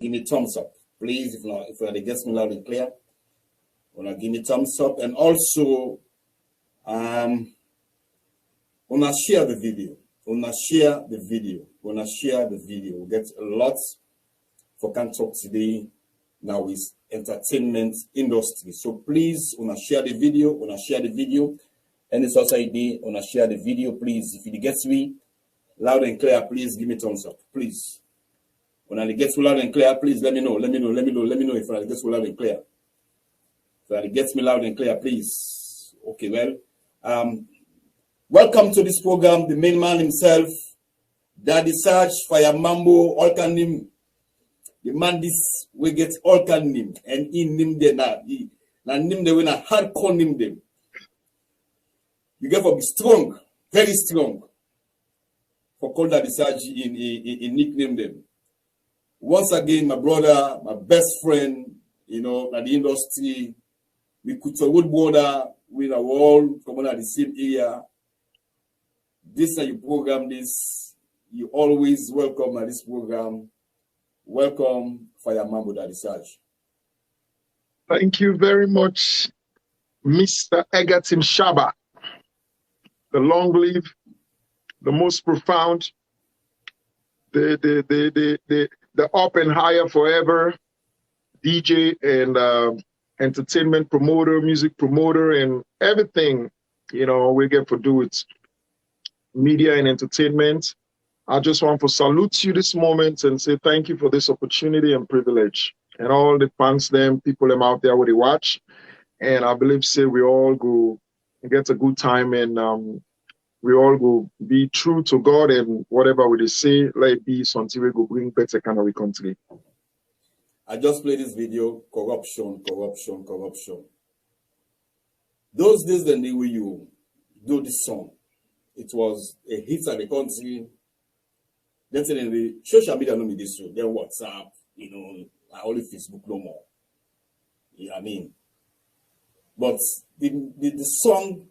give me thumbs up. Please, if you get me loud and clear, wanna give me thumbs up. And also, wanna share the video. Wanna share the video. Wanna share the video. We get a lot for Can Talk today. Now is entertainment industry. So please, wanna share the video. Wanna share the video. And it's also idea. Wanna share the video, please. If it gets me loud and clear, please give me thumbs up, please. When I get loud and clear, please let me know. Let me know if I get loud and clear. If it gets me loud and clear, please. Okay, well, welcome to this program, the main man himself, Daddy Saj, Fire Mambo, all can name. The man this we get all can name, and he name them now. Now name them when I hardcore name them. You get to be strong, very strong. For call Daddy Saj in nickname them. Once again, my brother, my best friend, you know, at the industry, we could a good border with our all come on at the same area. This is you program this. You always welcome at this program. Welcome, Fire Mambo Daddy Saj. Thank you very much, Mr. Egerton Shaba. The long live, the most profound, the up and higher forever DJ and entertainment promoter, music promoter, and everything, you know, we get to do with media and entertainment. I just want to salute you this moment and say thank you for this opportunity and privilege. And all the fans, them, people them out there where they watch. And I believe, say, we all go get a good time and we all go be true to God and whatever we say, let it be until we go bring better kind of a country. I just played this video, corruption, corruption, corruption. Those days the day when you do this song, it was a hit at the country. Then the social media no me this so then WhatsApp, you know, I only Facebook no more. Yeah, I mean. But the song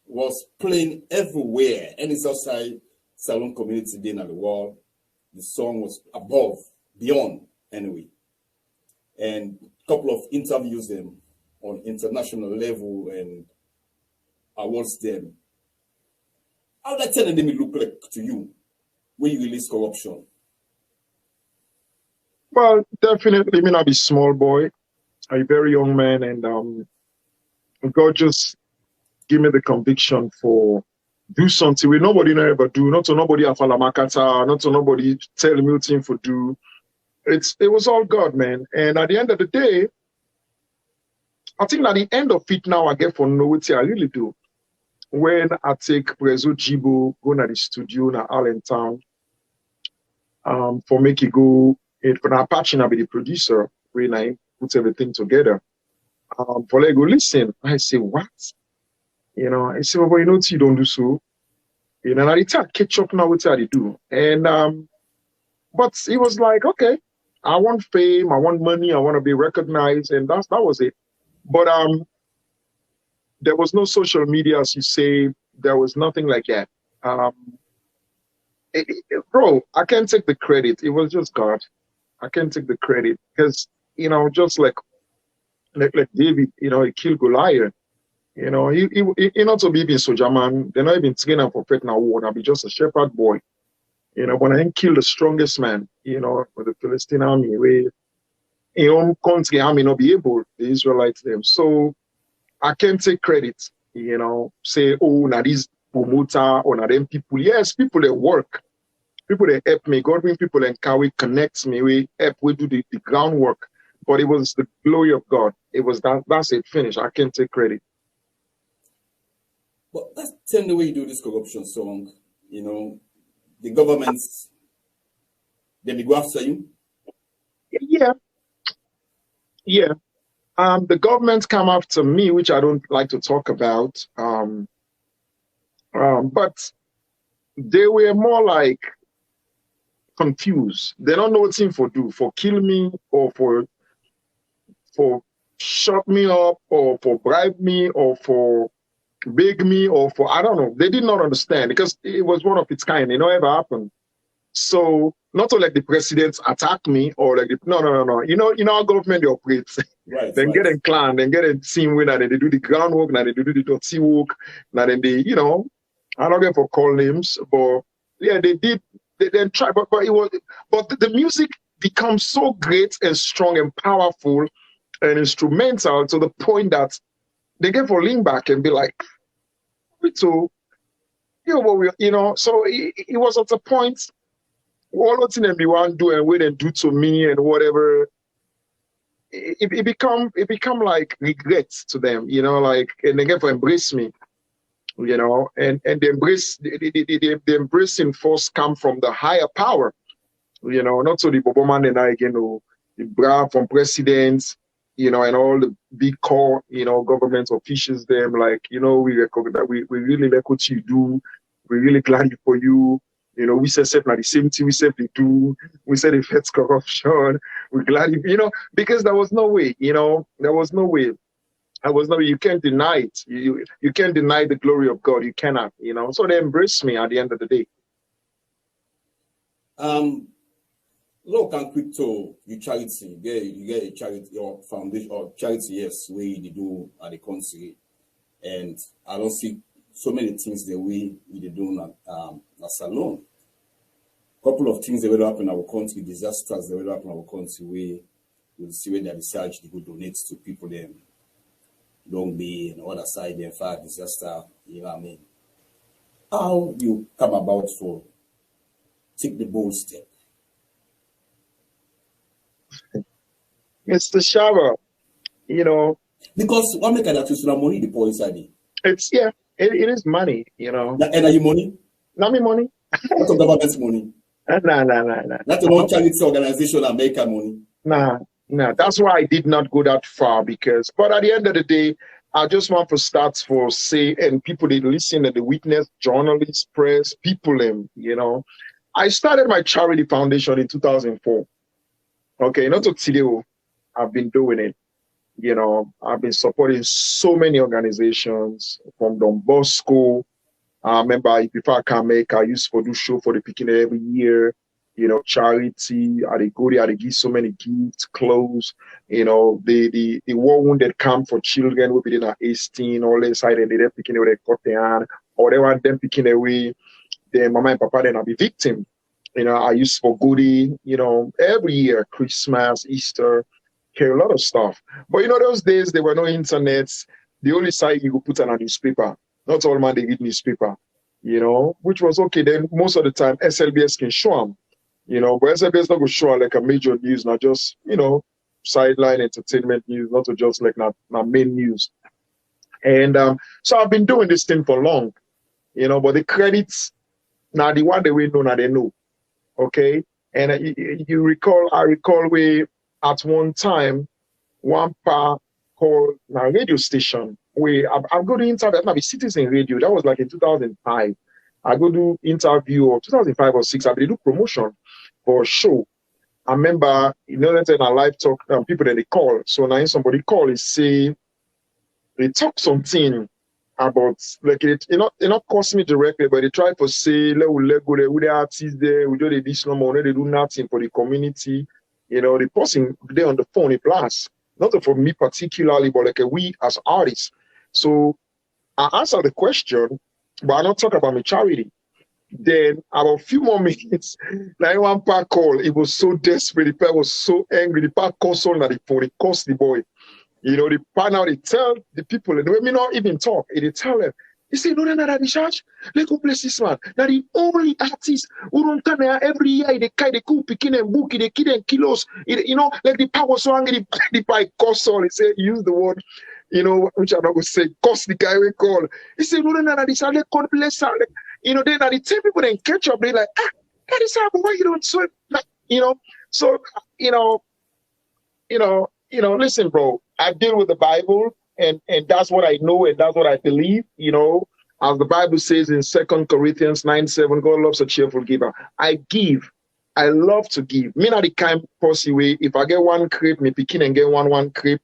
was playing everywhere. Any outside salon community day in the world. The song was above, beyond, anyway. And a couple of interviews them on international level and awards them. How that telling them look like to you when you release corruption? Well, definitely me not be small boy. I'm a very young man and God just give me the conviction for do something we nobody never do, not to nobody afalamakata, not to nobody tell me thing for do. It was all God, man. And at the end of the day, I think at the end of it now I get for know what I really do. When I take Prezo Jibo, go to the studio in Allentown, for make it go for Apache I be the producer, when I put everything together. For like go listen, I say, what? You know, I say, well, you know, you don't do so. You know, and I tell catch up now what I do. And but it was like, okay, I want fame, I want money, I want to be recognized, and that was it. But there was no social media, as you say, there was nothing like that. Bro, I can't take the credit. It was just God. I can't take the credit because, you know, just like David, you know, he killed Goliath. You know, he not to be a soldier man. They're not even training for faith now. I'll be just a shepherd boy. You know, when I killed the strongest man, you know, for the Philistine army, where in own country army not be able, the Israelites them. So I can't take credit, you know, say, oh, now these promoter or now them people. Yes, people that work, people that help me. God bring people and can we connect me, we help, we do the groundwork. But it was the glory of God. It was that's it, finished. I can't take credit. But that's the way you do this corruption song, you know, the governments, they go after you. Yeah. Yeah. The government come after me, which I don't like to talk about. But they were more like confused. They don't know what thing for do, for kill me or for shut me up or for bribe me or for beg me or for, I don't know. They did not understand because it was one of its kind. It never happened. So not to let the president attack me or like no. Our government they operate. Right. Then get a clan, then get a team winner, then they do the groundwork, now they do the dirty work, now then they, I'm not going for call names, but yeah, they then try, but the music becomes so great and strong and powerful and instrumental to the point that they get for lean back and be like, so so it was at a point all the things they want to do and what they do to me and whatever. It become like regrets to them, and they get to embrace me, and the embracing force come from the higher power, not so the Boboman and I again, the bra from presidents, and all the big core, government officials, them like, we recognize we really like what you do, we're really glad for you. We said like the same thing we said they do. We said it hurts corruption. We're glad, because there was no way, there was no way. You can't deny it. You can't deny the glory of God. You cannot, So they embrace me at the end of the day. Look, and crypto, you charity, you get a charity or foundation or charity, yes, where you do at the country. And I don't see so many things that we do as alone. Couple of things that will happen in our country, disasters that will happen in our country, we will see where Daddy Saj they go donate to people them Long Bay and other side and fire disaster, you know what I mean? How you come about for take the bold step? Mr. Shower, because what make that to money the poor inside it? It's it is money, And are you money? Not me money. Not of government money. Nah. Not a non charity organization that make money. Nah. That's why I did not go that far but at the end of the day, I just want to start for say and people that listen and the witness, journalists, press, people I started my charity foundation in 2004. Okay, not to today, I've been doing it. I've been supporting so many organizations from Don Bosco. I remember before I can make, I used to do show for the picking every year, charity. I go there, I give so many gifts, clothes, the war wounded camp for children will be in 18, all the side and they're picking away the or they want them picking away, then mama and papa then I'll be victim. I used for goodie, every year, Christmas, Easter, a lot of stuff. But those days there were no internets. The only site you could put on a newspaper. Not all man they read newspaper, which was okay. Then most of the time SLBS can show them, but SLBS not go show like a major news, not just sideline entertainment news, not to just like not main news. And so I've been doing this thing for long, but the credits now the one that we know now they know. Okay, and I recall we at one time one pa called a radio station where I go to interview maybe Citizen Radio. That was like in 2005. I go to interview or 2005 or 6. I did do promotion for a show. I remember let's say in a live talk people that they call. So now somebody call is say they talk something about like it not cost me directly, but they try to say let go there with the artists there, we do the additional money, they do nothing for the community. The person there on the phone, it blasts. Not for me particularly, but like we as artists. So I answer the question, but I don't talk about my charity. Then about a few more minutes, like one part call, it was so desperate, the part was so angry, the part called so on the phone, it cost the boy. The partner, they tell the people, and they may not even talk, they tell them, they say, no, Daddy Saj, let's go place this man. Now the only artist who don't come here every year, they cool picking and bookie, they kill and kilos, like the power so angry, the bike cost all, they say, use the word, which I'm not going to say, cost the guy we call. He said, no, Daddy Saj, let's go place her. Then the 10 people then catch up, they like, Daddy Saj, why you don't so, so, listen, bro, I deal with the Bible, and that's what I know, and that's what I believe, as the Bible says in 2 Corinthians 9:7, God loves a cheerful giver. I give. I love to give. Me not the kind person way, if I get one crepe, me picking and get one crepe.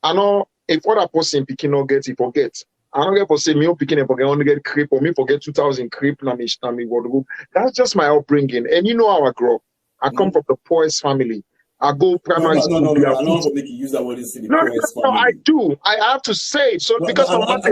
I know if other person picking not get, he forget. I don't get for say me picking up forget 100 creep or me forget 2,000 creep na me wardrobe. That's just my upbringing. And you know how I grow up. I come from the poorest family. I go primary school. No. I don't want to make you use that word in the poorest No, family. I do. I have to say it. So because I'm not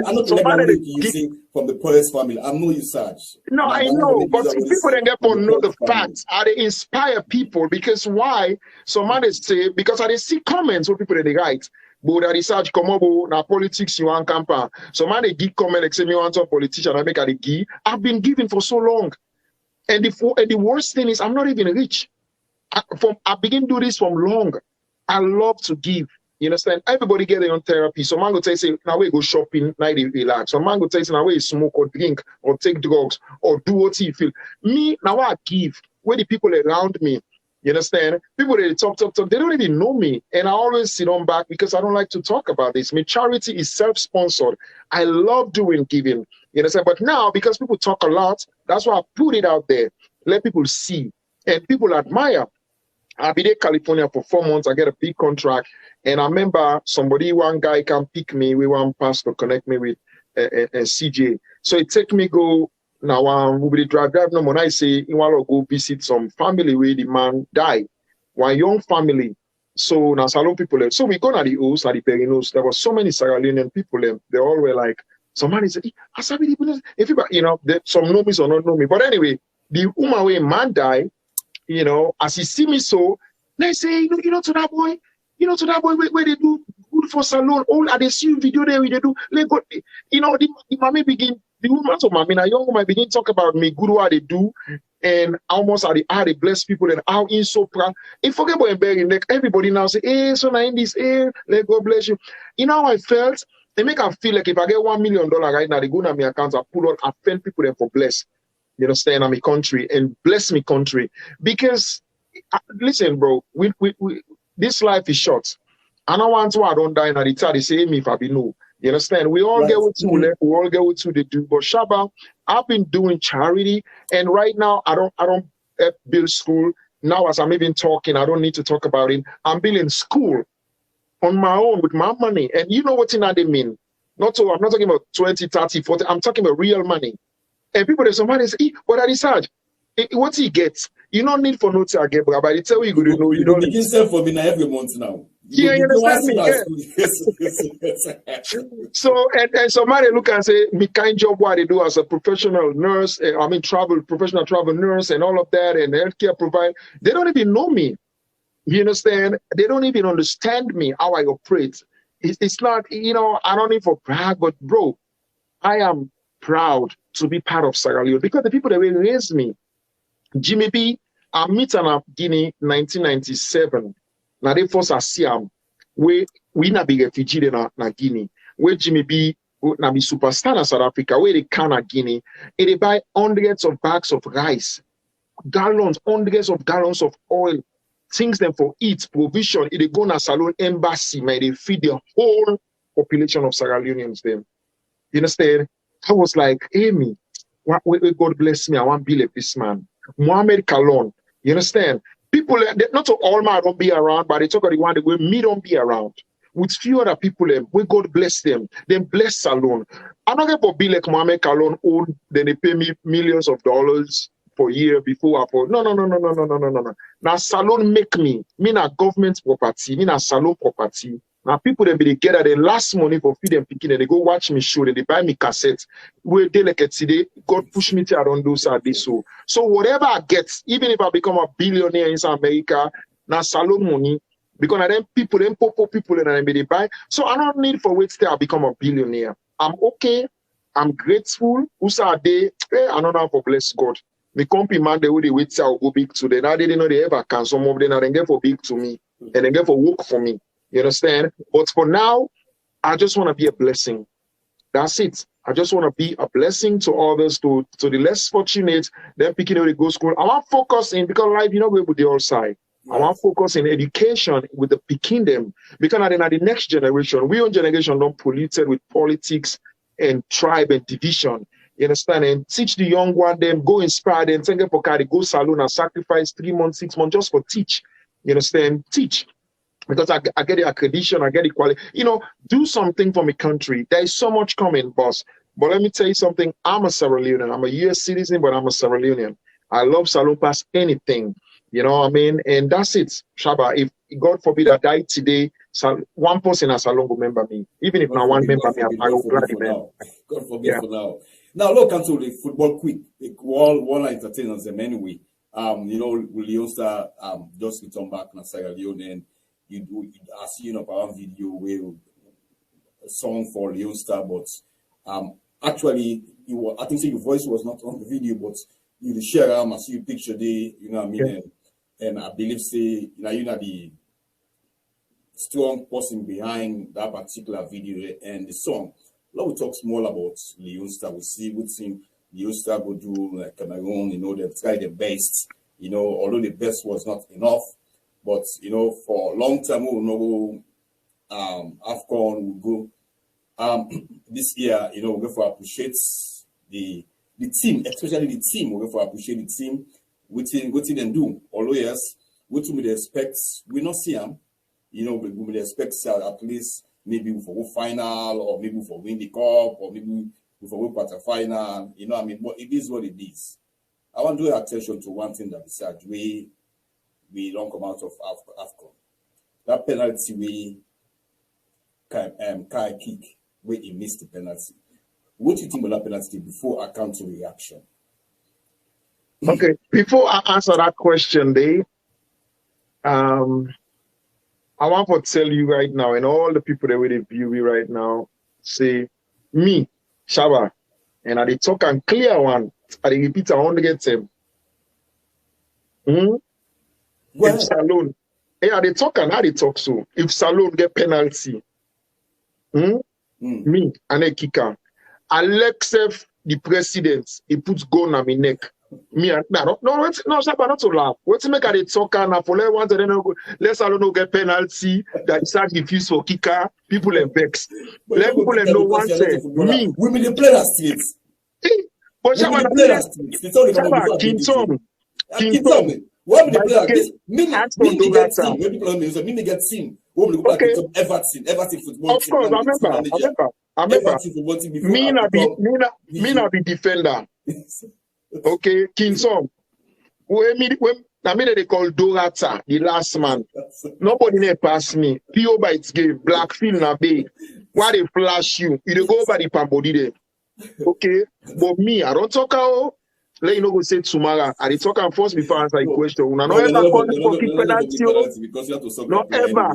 using from the poorest family. I know you, Saj. No, I know, but people don't get to know the facts. Are they inspire people? Because why? Somebody say, because I see comments where people they write, but Daddy Saj come up na politics you want campaign. Somebody give comment like say me want some politician I make a give. I've been giving for so long. And the worst thing is I'm not even rich. I begin to do this from long. I love to give. You understand? Everybody get their own therapy. Some man go tell you, now we go shopping, now they relax. Some man go tell you, now we smoke or drink or take drugs or do what you feel. Me, now I give. Where the people around me, you understand? People they talk, they don't even know me. And I always sit on back because I don't like to talk about this. My charity is self-sponsored. I love doing giving. You understand? But now, because people talk a lot, that's why I put it out there. Let people see. And people admire. I'll be there California for 4 months. I get a big contract. And I remember one guy can pick me. We want pastor connect me with a CJ. So it take me go now. We drive no more. I say you want to go visit some family where the man died. One young family. So now salon people. So we go to the house at the Perinos. There were so many Sierra Leonean people. They all were like, somebody said, if you some know me, some don't know me. But anyway, the woman where man died. You know, as he see me so, they say, you know, to that boy where they do good for salon. All they see video there, where they do. They go, you know, the mommy begin, the woman to mommy, a young woman begin talk about me, good what they do, and almost how they bless people and how in so proud. If forget about bearing, like everybody now say, hey, so now in this, hey, let God bless you. You know how I felt? They make I feel like if I get $1 million right now, they go to my account, I pull out, I thank people there for bless. You know, staying on my country and bless me country. Because, listen, bro, this life is short. I don't want to, I don't die. Now they say me if I be no. You understand? We all get what we left, we all get what they do. But Shaba, I've been doing charity, and right now I don't build school. Now as I'm even talking, I don't need to talk about it. I'm building school on my own with my money. And you know what that mean? I'm not talking about 20, 30, 40. I'm talking about real money. And people, there's somebody say, what Daddy Saj? What he gets? You don't need for no to get, but I tell you, you know, you don't. You sell for me now every month now. You understand me? So, and somebody look and say, me kind job what they do as a professional nurse, professional travel nurse and all of that, and healthcare provider. They don't even know me. You understand? They don't even understand me, how I operate. It's not, you know, I don't need for brag, but bro, I am proud to be part of Sierra Leone because the people that will raise me, Jimmy B, I meet in Guinea 1997. Now they force us see we not be refugee in Guinea. Where Jimmy B na be superstar in South Africa, where they can Guinea, and they buy hundreds of bags of rice, hundreds of gallons of oil, things them for eat, provision. They go na Salon embassy, man, they feed the whole population of Sierra Leoneans them. You understand? I was like, Amy, God bless me. I want to be like this man. Mohamed Kalon. You understand? People, not all my don't be around, but they talk about the one that way me don't be around. With few other people, where God bless them, then bless Salon. I'm not going to be like Mohamed Kalon own, then they pay me millions of dollars per year before I for. No. Now Salon make me na government property, me na Salon property. Now people they be together, they last money for feed them picking, and they go watch me show, they buy me cassette. Where they like it today, God push me to around those are this so. So whatever I get, even if I become a billionaire in South America, now Salon money, because then people, then popo people and they buy. So I don't need for wait till I become a billionaire. I'm okay, I'm grateful. Usa day, I don't know for bless God. Me company man they would wait till I go big to them. Now they didn't know they ever can. Some of them then get for big to me and then get for work for me. You understand? But for now, I just want to be a blessing. That's it. I just want to be a blessing to others, to the less fortunate, then picking up the go school. I want to focus in, because life, you know, we're with the other side. Yes. I want to focus in education with the picking them, because then at the next generation, we own generation don't polluted with politics and tribe and division. You understand? And teach the young one, them go inspire them, thank you for carry, go salon and sacrifice 3 months, 6 months just for teach. You understand? Teach. because I get the accreditation, I get the quality. You know, do something for my country. There is so much coming, boss. But let me tell you something. I'm a Sierra Leonean. I'm a US citizen, but I'm a Sierra Leonean. I love Salone past anything. You know what I mean? And that's it, Shaba. If God forbid I die today, one person at Salone will remember me. Even if not one member me, I will gladly remember. God forbid for now. Now look into the football quick. One entertainers them anyway. You know, Leon Star just return back to Sierra Leone, and I see one video where a song for Leon Star, but actually I think so your voice was not on the video, but you share I see you picture there, you know what I mean? Yeah. And I believe say you know the strong person behind that particular video and the song. Now we talk more about Leon Star. We see what thing Leon Star go do like Cameroon, you know, they've tried their best, you know, although the best was not enough. But you know, for a long time we will know AFCON will go this year, you know, we're going to appreciate the team, especially the team. We're going to appreciate the team. What them do? Although yes, what we expect, we not see them. You know, we expect at least maybe for go final, or maybe for win the cup, or maybe for win quarter final. You know what I mean? But it is what it is. I want to draw attention to one thing that besides we don't come out of AFCON. That penalty we Kai kick where he missed the penalty. What do you think about that penalty before I come to reaction? Okay, before I answer that question, Dave, I want to tell you right now, and all the people that will view me right now, say, me, Shaba, and I talk and clear one, I repeat, I want to get them. If Salone, yeah, they talk and how they talk so. If Salone get penalty, me and a kicker, Alexef, the president, he puts gun on my neck. Me and no, Shaba, not to laugh. What's make they talk and for let one to then let Salone get penalty. That Saj refuse for kicker. People are vexed. Let people know one say me. We mean the players streets. But Shaba, King Tom. What the player? Me get team. When people say me get team. Okay. Everton football. Of course, I remember. Me na be defender. Okay, King Tom. When they call Dorata, the last man. Nobody never pass me. PO by its game, Blackfield na bay. Why they flash you? You go over the pambody there. Okay, but me, I don't talk out. Let you know go say tomorrow. I talk and first before I answer the question. Una no ever call me for kick penalty. Not ever.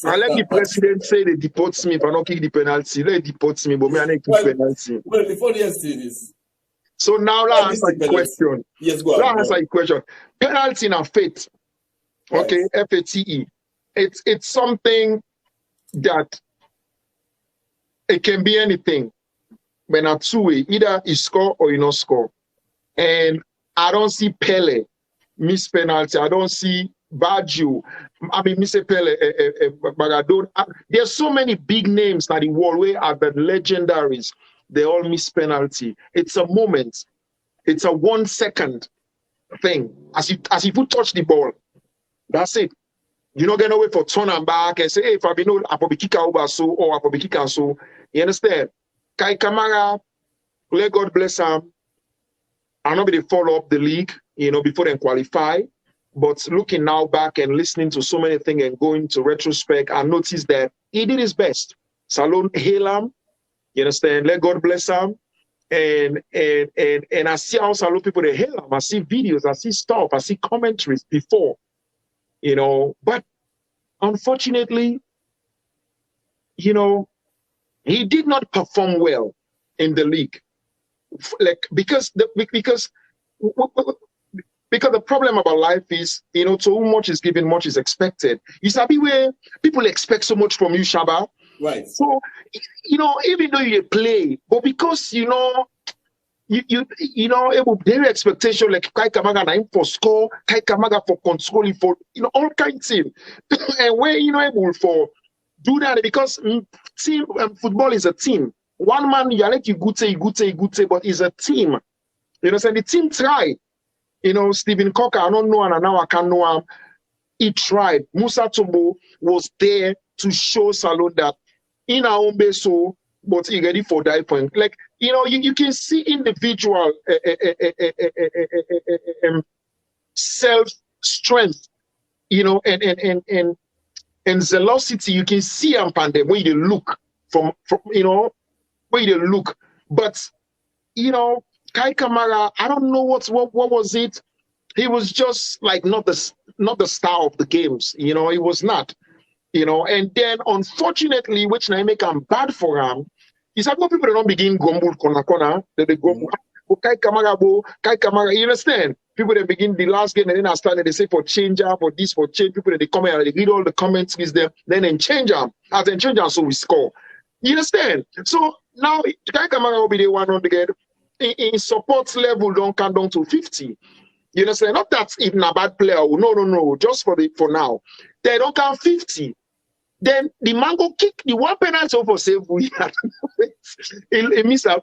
I let the president say they deport me if I don't kick the penalty. Let deport me, but me I don't kick penalty. Well, before the this. So now let's answer the question. Yes, go on. Let's answer the question. Penalty in a fate. Okay, FATE. It's something that it can be anything. When a two-way, either you score or you not score. And I don't see Pele miss penalty. I don't see Baggio. I mean, miss Pele, Maradona. There's so many big names that the world where are the legendaries. They all miss penalty. It's a moment. It's a 1 second thing. As if you touch the ball, that's it. You're not gonna wait for turn and back and say, hey, if I be no, I probably kick out so or I probably kick out so. You understand? Kai Kamara, let God bless him. I know they follow up the league, you know, before they qualify. But looking now back and listening to so many things and going to retrospect, I noticed that he did his best. Salone hail him, you understand? Let God bless him. And I see how Salone people they hail him. I see videos, I see stuff, I see commentaries before, you know. But unfortunately, you know, he did not perform well in the league. Like because the problem about life is, you know, to whom much is given, much is expected. You sabi where people expect so much from you, Shaba. Right. So, you know, even though you play, but because you know, you know, their expectation like Kai Kamaga na for score, Kai Kamaga for control, for you know all kinds of things, and where you know able for do that because team football is a team. One man, you like you good say, but it's a team. You know, so the team tried. You know, Stephen Cocker, I don't know, and now I can't know him. he tried. Musa Tobo was there to show Salon that in our own base, so but he ready for that point. Like, you know, you can see individual self-strength, you know, and velocity. You can see them when you look from you know, when you look. But you know, Kai Kamara, I don't know what was it. He was just like not the star of the games, you know. He was not, you know. And then unfortunately, which I make him bad for him, is that people don't begin gumble kona. They go Kai Kamara, you understand? People that begin the last game and then I started they say for change up for this for change. People that they come and they read all the comments is them, then change them. As then change them, so we score. You understand? So now Kai Kamara will be the one on the get in support level don't come down to 50. You understand? Not that even a bad player. No. Just for now. They don't count 50. Then the man go kick the one penalty for save we had. It's a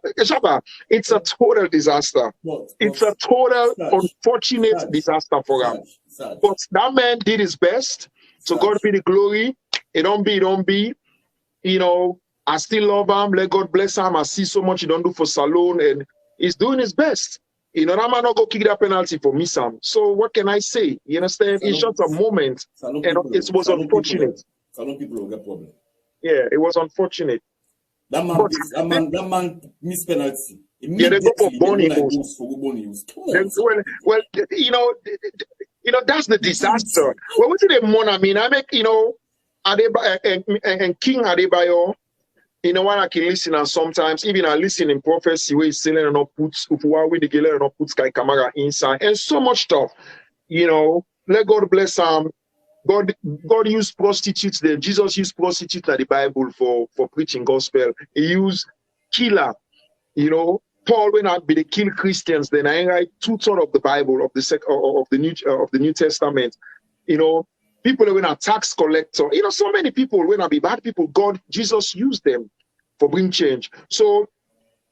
total disaster. It's a total unfortunate disaster for him. But that man did his best. So God be the glory. It don't be. You know, I still love him. Let God bless him. I see so much he don't do for Salon, and he's doing his best. You know, that man not go kick that penalty for me, Sam. So what can I say? You understand? It's just a moment, and it was unfortunate. Salon people will get problem. Yeah, it was unfortunate. That man missed penalty. Yeah, they go for Bonnie. Well, you know, that's the disaster. Well, what did they mourn? I mean, I make, you know, and King Adebayo. You know what I can listen and sometimes even I listen in prophecy where he's selling and not puts with the Gila and not puts Kai Kamara inside and so much stuff. You know, let God bless him. God used prostitutes there. Jesus used prostitutes in the Bible for preaching gospel. He used killer. You know, Paul went out be the kill Christians. Then I write 2/3 of the Bible of the New Testament. You know, people that were a tax collector. You know, so many people when I be bad people. Jesus used them for bring change. So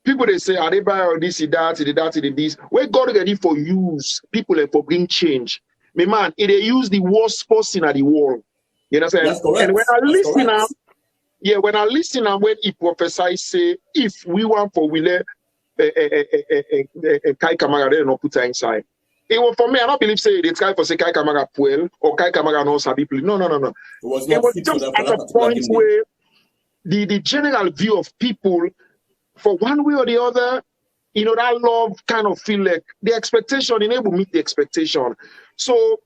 people they say, are they buy all this, that, this? Where God ready for use people for bring change. My man, they use the worst person at the world. You know what I'm saying? And when I listen now, when I listen and when he prophesy say, if we want for Wille Kai Kamara, they don't put her inside. It was for me, I don't believe say they try for say Kai Kamara Puel or Kai Kamara no sabi play. No. It was just at a point where the general view of people, for one way or the other, you know, that love kind of feel like the expectation, they able to meet the expectation. So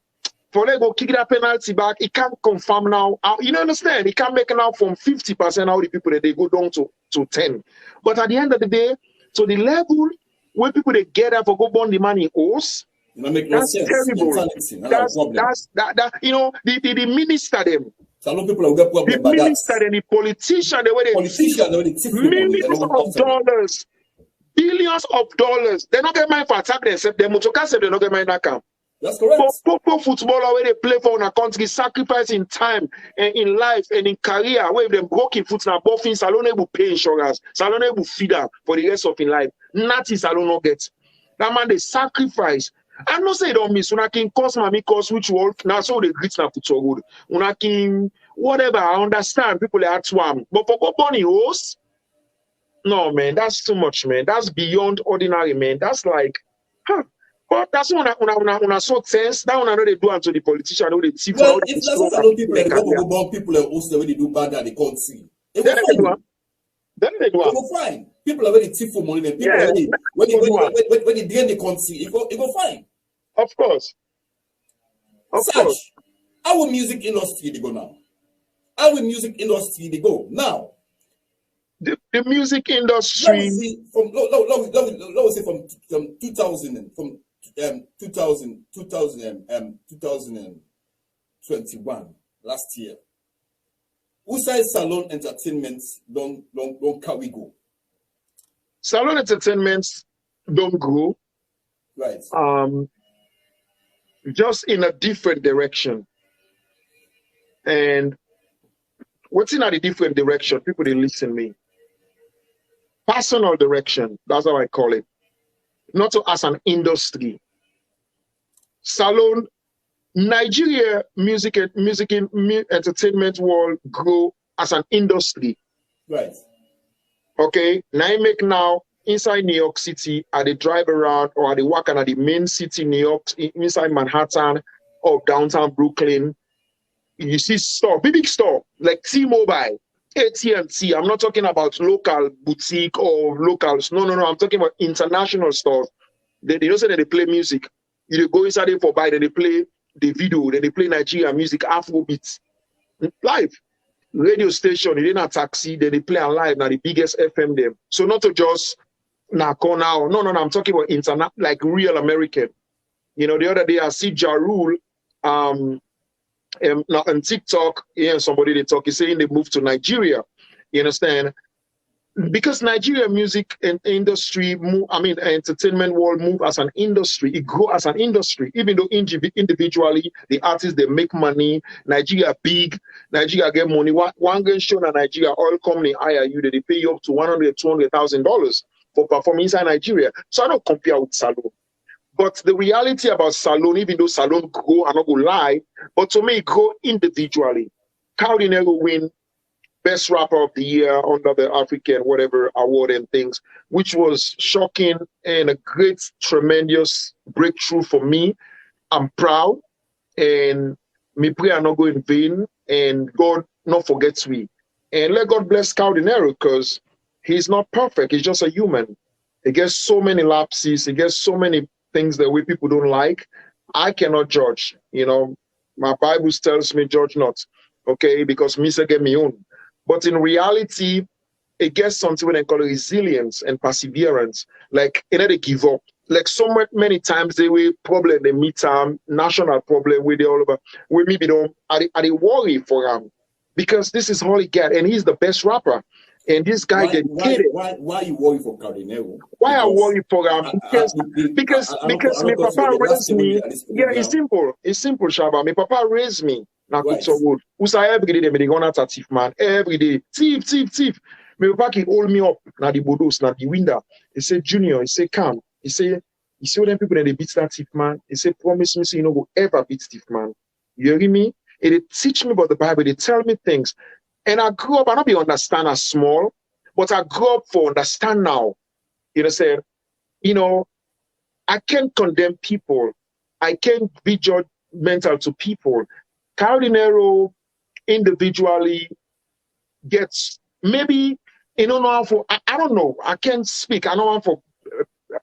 for them go kick that penalty back, it can't confirm now. You know, understand? It can't make it now from 50% of the people that they go down to 10. But at the end of the day, so the level where people they get up for go burn the money owes, that's terrible. That's you know, the minister them. Some people will get problem the minister and the politician, the way they millions of dollars, billions of dollars. They don't get money for attack themselves. They motoka say they don't get money in account. That's correct. For footballer where they play for a country, sacrificing time and in life and in career, where them broken foot now, buffing, Salon able pay insurance, Salon able feed her for the rest of his life. Nothing Salon not get. That man they sacrifice. I no say don't miss. Una can cause mommy cause which world now so they greet na put so good. Una can whatever. I understand people are at one, but for go bunny host, no man, that's too much, man. That's beyond ordinary, man. That's like, huh. But that's una so tense. That one I know they do unto the politician. I know they thief. Well, if that's what a lot of people that go born people are also when they do bad that they can't see. Then they do. Go fine. People are very thief for money. Then people when they drain they can't see. It go fine. Of course. Saj, our music industry they go now. Our music industry they go now. The music industry from 2021 last year. Usai Salon Entertainment don't carry go. Salon Entertainments don't go. Right. Just in a different direction. And what's in a different direction? People they listen to me. Personal direction, that's how I call it. Not as an industry. Salon Nigeria entertainment world grow as an industry. Right. Okay, now I make now inside New York City, I they drive around or I they walk at the main city, New York, inside Manhattan or downtown Brooklyn. You see store, big store like T-Mobile, AT&T. I'm not talking about local boutique or locals. No. I'm talking about international stores. They don't say that they play music. You go inside there for buy, then they play the video, then they play Nigerian music, Afrobeats, live. Radio station, they didn't taxi, then they play on live, now the biggest FM them. So not to just corner. No, I'm talking about internet, like real American. You know, the other day I see Ja Rule on TikTok, somebody they talk, he's saying they moved to Nigeria. You understand? Because Nigeria music industry entertainment world move as an industry, it grow as an industry, even though individually the artists they make money. Nigeria big, Nigeria get money. One game show in Nigeria, oil company hire you, they pay you up to $100,000-$200,000 for performing inside Nigeria. So I don't compare with Salone. But the reality about Salone, even though Salone grow, I'm not gonna lie, but to me, it grow individually. Cardinero win Best Rapper of the Year under the African whatever award and things, which was shocking and a great, tremendous breakthrough for me. I'm proud, and me pray I not go in vain, and God not forgets me. And let God bless Cardinero because he's not perfect. He's just a human. He gets so many lapses. He gets so many things that we people don't like. I cannot judge. You know, my Bible tells me judge not, okay, because me say get me own. But in reality, it gets something they call resilience and perseverance. Like, they give up. Like so many times they will problem they meet national problem with all over. We maybe don't are they worry for him because this is all he get, and he's the best rapper. And this guy why you worry for Cardinero? Why I worry for him? Because my papa raised me. Yeah, it's simple. It's simple, Shaba. My papa raised me. Now, wood. Usa every day they gonna at thief man. Every day. Thief. My papa can hold me up. Now the bodos, now the window. He said, Junior, he said, come. He said, you see all them people that they beat that thief man. He said, promise me so you don't go ever beat thief man. You hear me? And they teach me about the Bible, they tell me things. And I grew up, I don't be understand as small, but I grew up for understand now. You know, say, you know, I can't condemn people. I can't be judgmental to people. Cardinero individually gets maybe, you know, I don't know. I can't speak. I don't want to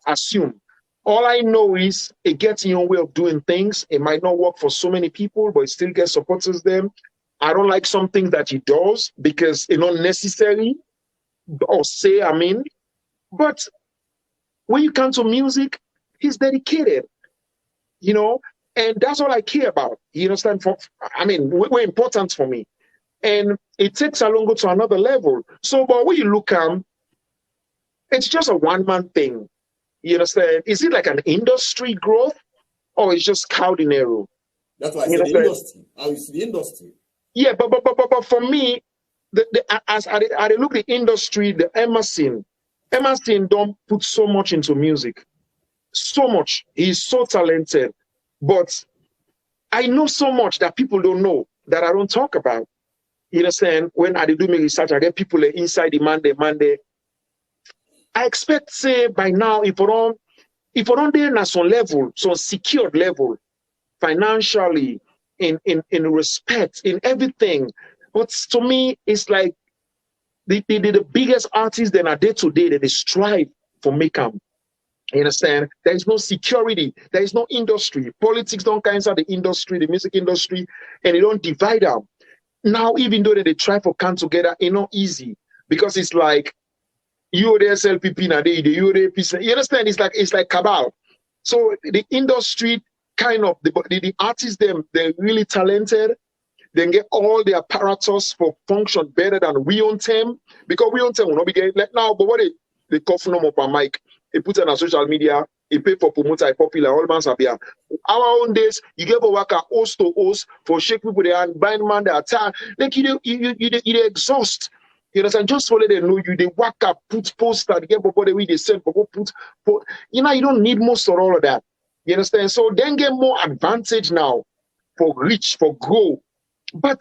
assume. All I know is it gets your way of doing things. It might not work for so many people, but it still gets supporters them. I don't like some things that he does because it's not necessary or say, I mean, but when you come to music, he's dedicated, you know, and that's all I care about. You understand? We're important for me. And it takes Alongo to another level. So, but when you look at it's just a one-man thing. You understand? Is it like an industry growth or it's just Cardinero? That's why I said the industry. How is the industry? Yeah, but for me, as I look at the industry, the Emerson don't put so much into music. So much. He's so talented. But I know so much that people don't know that I don't talk about. You understand? When I do my research, I get people inside the Monday. I expect, say, by now, if we don't there at some level, some secured level, financially, in respect, in everything. But to me, it's like the biggest artists that are day to day that they strive for make them. You understand? There is no security. There is no industry. Politics don't cancel the industry, the music industry, and they don't divide them. Now, even though they try for come together, it's not easy because it's like you there SLPP now, you there PC. You understand? It's like cabal. So the industry kind of the artists they're really talented. They get all the apparatus for function better than we on them because we on them will not be getting like now. But what they cough them up on mic, they put it on social media, they pay for promoter, popular, all man's are here. Our own days, you get a worker host to host for shake people they are blind man they are tired. Like you exhaust. You understand? Just so they know you, they work up, put poster, they get the way they send, put, you know, you don't need most of all of that. You understand? So then get more advantage now. for reach, for grow. But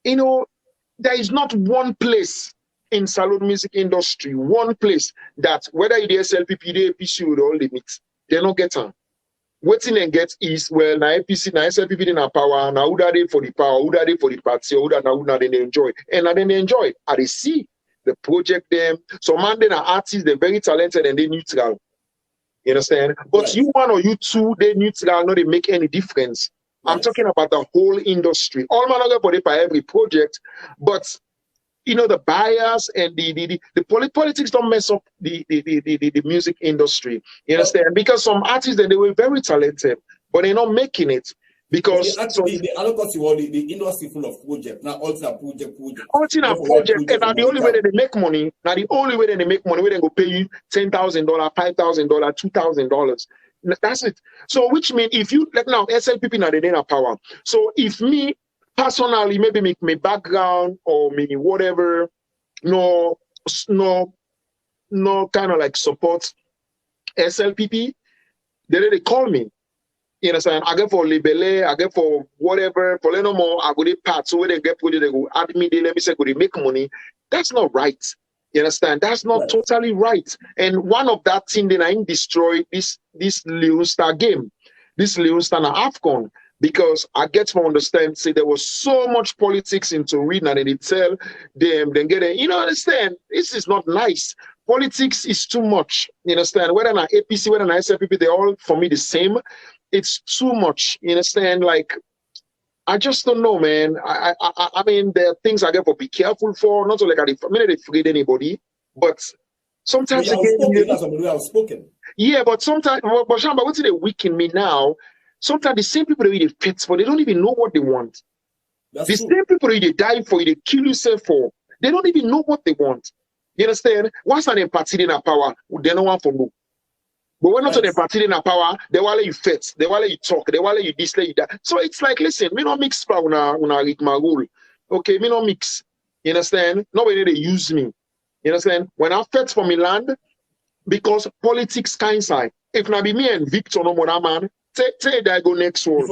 you know, there is not one place in salon music industry, one place that whether it is SLPP, the APC with all limits, they don't get on. Waiting and get is well na APC, na SLPP in power, now who are they for the power, who are they for the party, who are now they enjoy. And then they enjoy. And they see the project them. Some man then are artists, they're very talented and they neutral. You understand? But Right. you one or you two, they neutral, no, they make any difference. I'm talking about the whole industry. All man not for every project, but you know the bias and the politics don't mess up the music industry. You understand? Because some artists they were very talented, but they're not making it because Actually, the industry full of projects. Now, all project. Project, and now the only way that they make money, now the only way that they make money, we then go pay you $10,000, $5,000, $2,000. That's it. So, which means if you like now SLPP now they need a power. So, if me personally maybe make my background or me whatever, no kind of like support SLPP, they call me. You understand? I get for libele, I get for whatever, for no more, I go to part. So when they get project, they go add me, they let me say, go to make money. That's not right. You understand? That's not totally right. And one of that thing that I destroy this Leon Star game, this Leon Star AFCON, because I get to understand, say there was so much politics into reading and they tell them, then get it. You know, understand? This is not nice. Politics is too much. You understand? Whether an APC, whether an SLPP, they're all for me the same. It's too much, you understand? Like, I just don't know, man. I mean, there are things I get to be careful for. Not so like I mean, they afraid anybody, but sometimes outspoken. Yeah, but sometimes, but what's they weaken me now? Sometimes the same people that they fit for, they don't even know what they want. That's the true. Same people that they die for, they kill yourself for, they don't even know what they want. You understand? Once an party in a power, they don't want for no. But when not to the party in a power, they will let you fit, they will let you talk, they will let you this, let you that. So it's like, listen, me not mix for una read my rule. Okay, me not mix. You understand? Nobody they use me. You understand? When I fit for me land, because politics kind side. If not be me and Victor no more man, say that I go next one.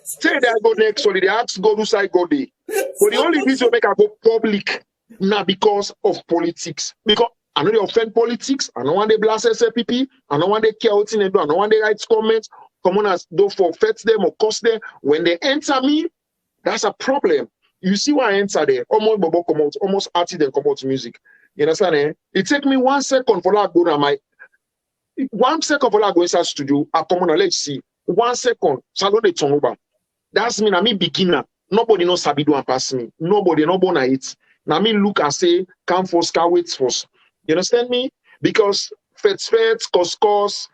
Say that I go next one. They ask God who side go there. But the only reason make I go public now because of politics. Because I know they offend politics. I don't want they blast SLPP. I don't want they care what they do. I don't want they write comments. Commoners don't forfeit them or cost them. When they enter me, that's a problem. You see why I enter there. Almost Bobo come out, almost artist then come out music. You understand? Eh? It take me 1 second for that go to my 1 second for that go inside studio. I come on, let's see. 1 second. Salon they turn over. That's me. I'm a beginner. Nobody knows Sabi do and pass me. Nobody, no born it. Now me look and say, come first, can wait first. You understand me? Because feds, cause,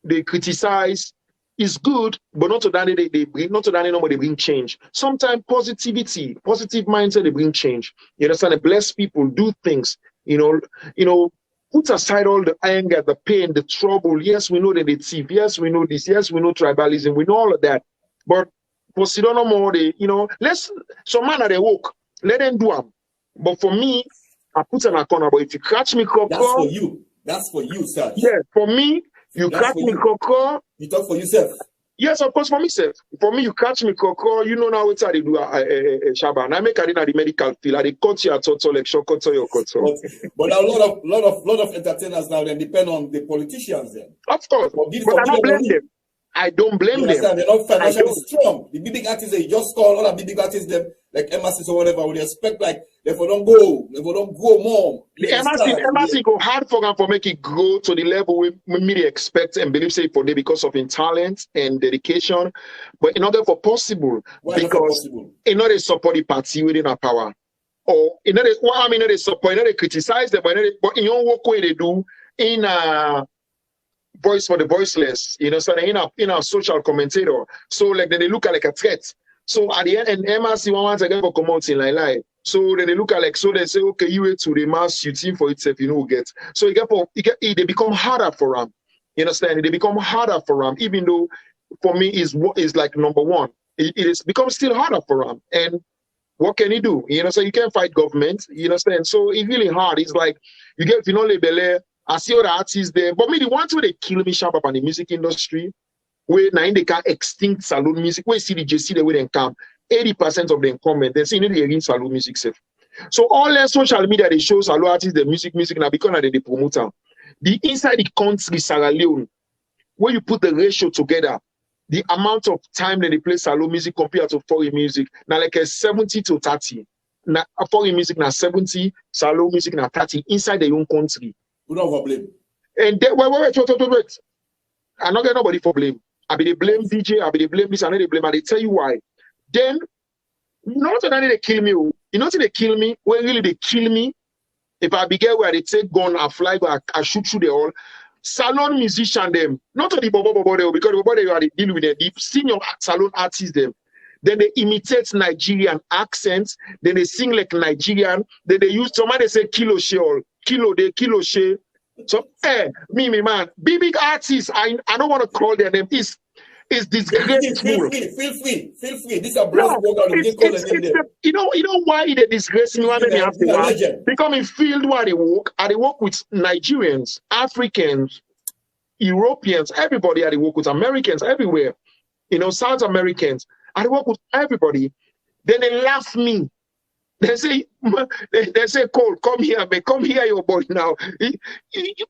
they criticize. Is good, but not to that they bring, not to that nobody bring change. Sometimes positivity, positive mindset, they bring change. You understand? They bless people, do things, you know, put aside all the anger, the pain, the trouble. Yes, we know that they thief. Yes, we know this. Yes, we know tribalism. We know all of that. But for Sidono more, they, some man they woke, let them do them. But for me, I put an corner. But if you catch me, that's for you. That's for you, sir. Yeah, for me. You catch me coco. You talk for yourself. Yes, of course, for myself. For me, you catch me coco. You know now what I do Shaba. And I make it in the medical field. I cut your total like show cut your cut. But a lot of entertainers now then depend on the politicians then. Of course. But I don't blame them. I don't blame them. They're not financially strong. The big artists they just call all the big artists them like MSC or whatever. We expect like they don't go more. The MSC go hard for them for make it grow to the level we really expect and believe say for them because of in talent and dedication. But in order for possible, because in order to support the party within our power, or in order they support, in order they criticize them, but in your work way they do in voice for the voiceless, so in a social commentator. So like then they look at like a threat. So at the end, and MRC wants again for come out in like. So then they look at like, so they say, okay, you wait to the mass, you team for itself, get. So they become harder for them. You understand? They become harder for them, even though for me is like number one. It is becomes still harder for them. And what can you do? So you can't fight government. You understand? So it's really hard. It's like you get label. I see all the artists there, but me the ones where they kill me sharp up on the music industry where now they can extinct saloon music, where see the JC the way they come, 80% of them comment, they say you know they saloon music safe. So all their social media they show saloon artists the music now because they promote them. The inside the country Sierra Leone, where you put the ratio together, the amount of time that they play saloon music compared to foreign music, now like a 70 to 30. Now foreign music now 70, saloon music now 30 inside their own country. We don't have blame. And then, wait. I'm not getting nobody for blame. I be they blame DJ, I be they blame this, and they blame, and they tell you why. Then, not that they kill me. You know, they kill me. When really they kill me, if I begin where they take gun, I fly, I shoot through the all. Salon musician them, not the bobo because the bobo they are dealing with them. The senior salon artists them. Then they imitate Nigerian accents. Then they sing like Nigerian. Then they use somebody say kilo shell, kilo she. So me man, big artists. I don't want to call their name. Is disgraceful. Feel free. This is a bros program. You know why they disgrace me? Because in field where they work with Nigerians, Africans, Europeans, everybody. I work with Americans everywhere. You know, South Americans. I work with everybody. Then they laugh me. They say, Cole, come here, man. Come here, your boy now.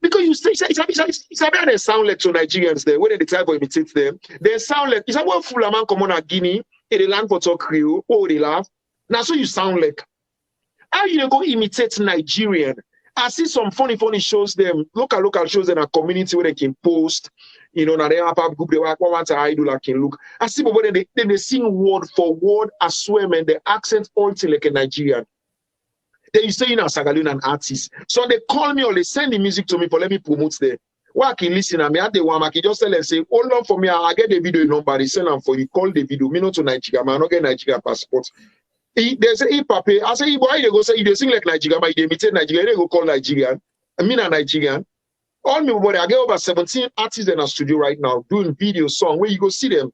Because you say, it's about they sound like to Nigerians there. When they try to imitate them, they sound like, it's about full man come on a Guinea, and they land for talk Creole, oh, they laugh. Now, so you sound like. How you go imitate Nigerian? I see some funny shows them, local shows in a community where they can post, you know, now they have a group, they want to idol I can look. I see, but then they sing word for word, I swear, man, the accent all till like a Nigerian. Then you say, you know, Sagalun an artist. So they call me or they send the music to me for let me promote there. Well, I can listen, I mean, at the one, I can just tell them, say, hold on for me, I get the video number, they send them for you, call the video, me not to Nigeria, man, I don't get Nigeria passport. They say, Pape, I say, why they go say, they sing like Nigeria, but they imitate Nigeria, they go call Nigerian. I mean, a Nigerian. All me, but I get over 17 artists in a studio right now doing video song where you go see them.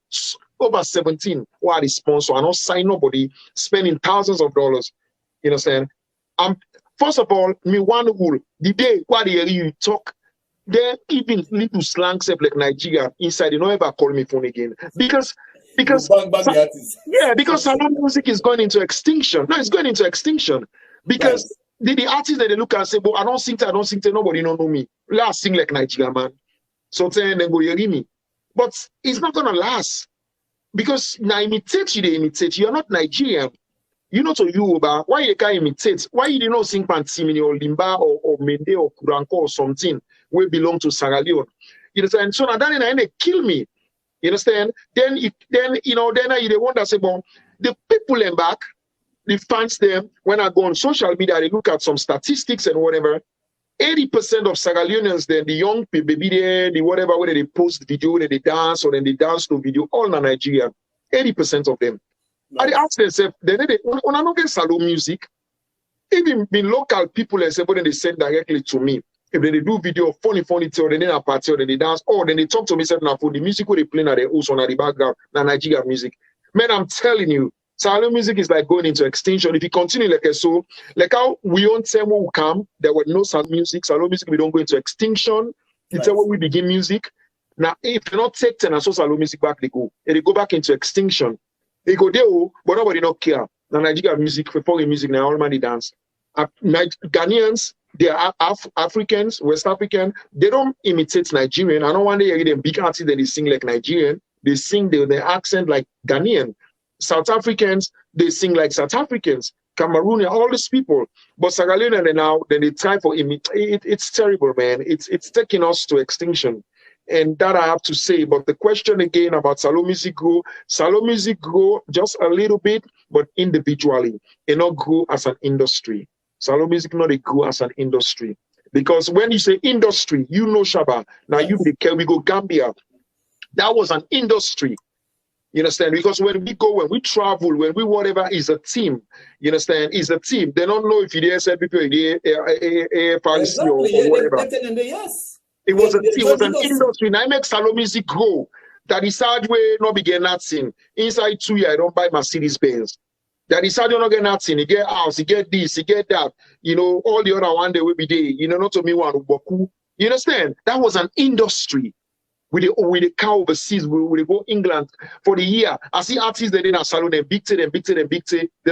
Over 17 who are the sponsor. I don't sign nobody spending thousands of dollars. You know what I'm saying? First of all, me one rule, the day where they hear you talk, they even little slang stuff like Nigeria inside, they don't ever call me phone again. Because salon music is going into extinction. No, it's going into extinction. Because the artists that they look and say, but I don't sing to nobody don't know me. Last sing like Nigeria, man. So then they go hear me. But it's not gonna last. Because now imitate you, they imitate you. You're not Nigerian. You're not a Yoruba. Why you can't imitate? Why you did not sing Pantimini or Limba or Mende or Kuranko or something where belong to Sierra Leone? You understand? So now they kill me. You understand? Then you wonder, say, well, the people in back, the fans them, when I go on social media, they look at some statistics and whatever. 80% of Sierra Leoneans, then the young people, the whatever, whether they post video, they dance, or then they dance to video, all in Nigeria. 80% of them. Nice. And they ask themselves, when I don't get salon music, even local people, they say, but then they send directly to me. If they do video, funny, or then a party, or then they dance, or then they talk to me, say, now for the music where they play, now they also on the background, now Nigeria music. Man, I'm telling you, salon music is like going into extinction. If you continue like so, like how we on time will come, there were no salon music, we don't go into extinction. You tell when we begin music. Now, if you not take 10 and so salon music back, they go back into extinction. They go there, but nobody don't care. Now Nigeria music, for foreign music, now all money dance. Ghanaians, they are Africans, West African, they don't imitate Nigerian. I don't want to hear them big artists that they sing like Nigerian. They sing their accent like Ghanaian. South Africans, they sing like South Africans. Cameroon, all these people. But Sierra Leone now, then they try for imitate. It's terrible, man. It's taking us to extinction. And that I have to say. But the question again about salon music grow just a little bit, but individually. And not grow as an industry. Salon music not grow as an industry. Because when you say industry, you know Shaba. Now we go Gambia. That was an industry. You understand? Because when we travel, when we whatever is a team. You understand? Is a team. They don't know if you dare say people Paris or whatever. It was an industry. Now I make salon music grow. Daddy Saj way not begin nothing. Inside 2 years, I don't buy Mercedes Benz. Daddy Saj don't get nothing. He get house, he get this, he get that. You know, all the other one day will be there. You know, not to me one Boku. You understand? That was an industry. with the car overseas, we go England for the year. I see artists that in a salon, they big T. They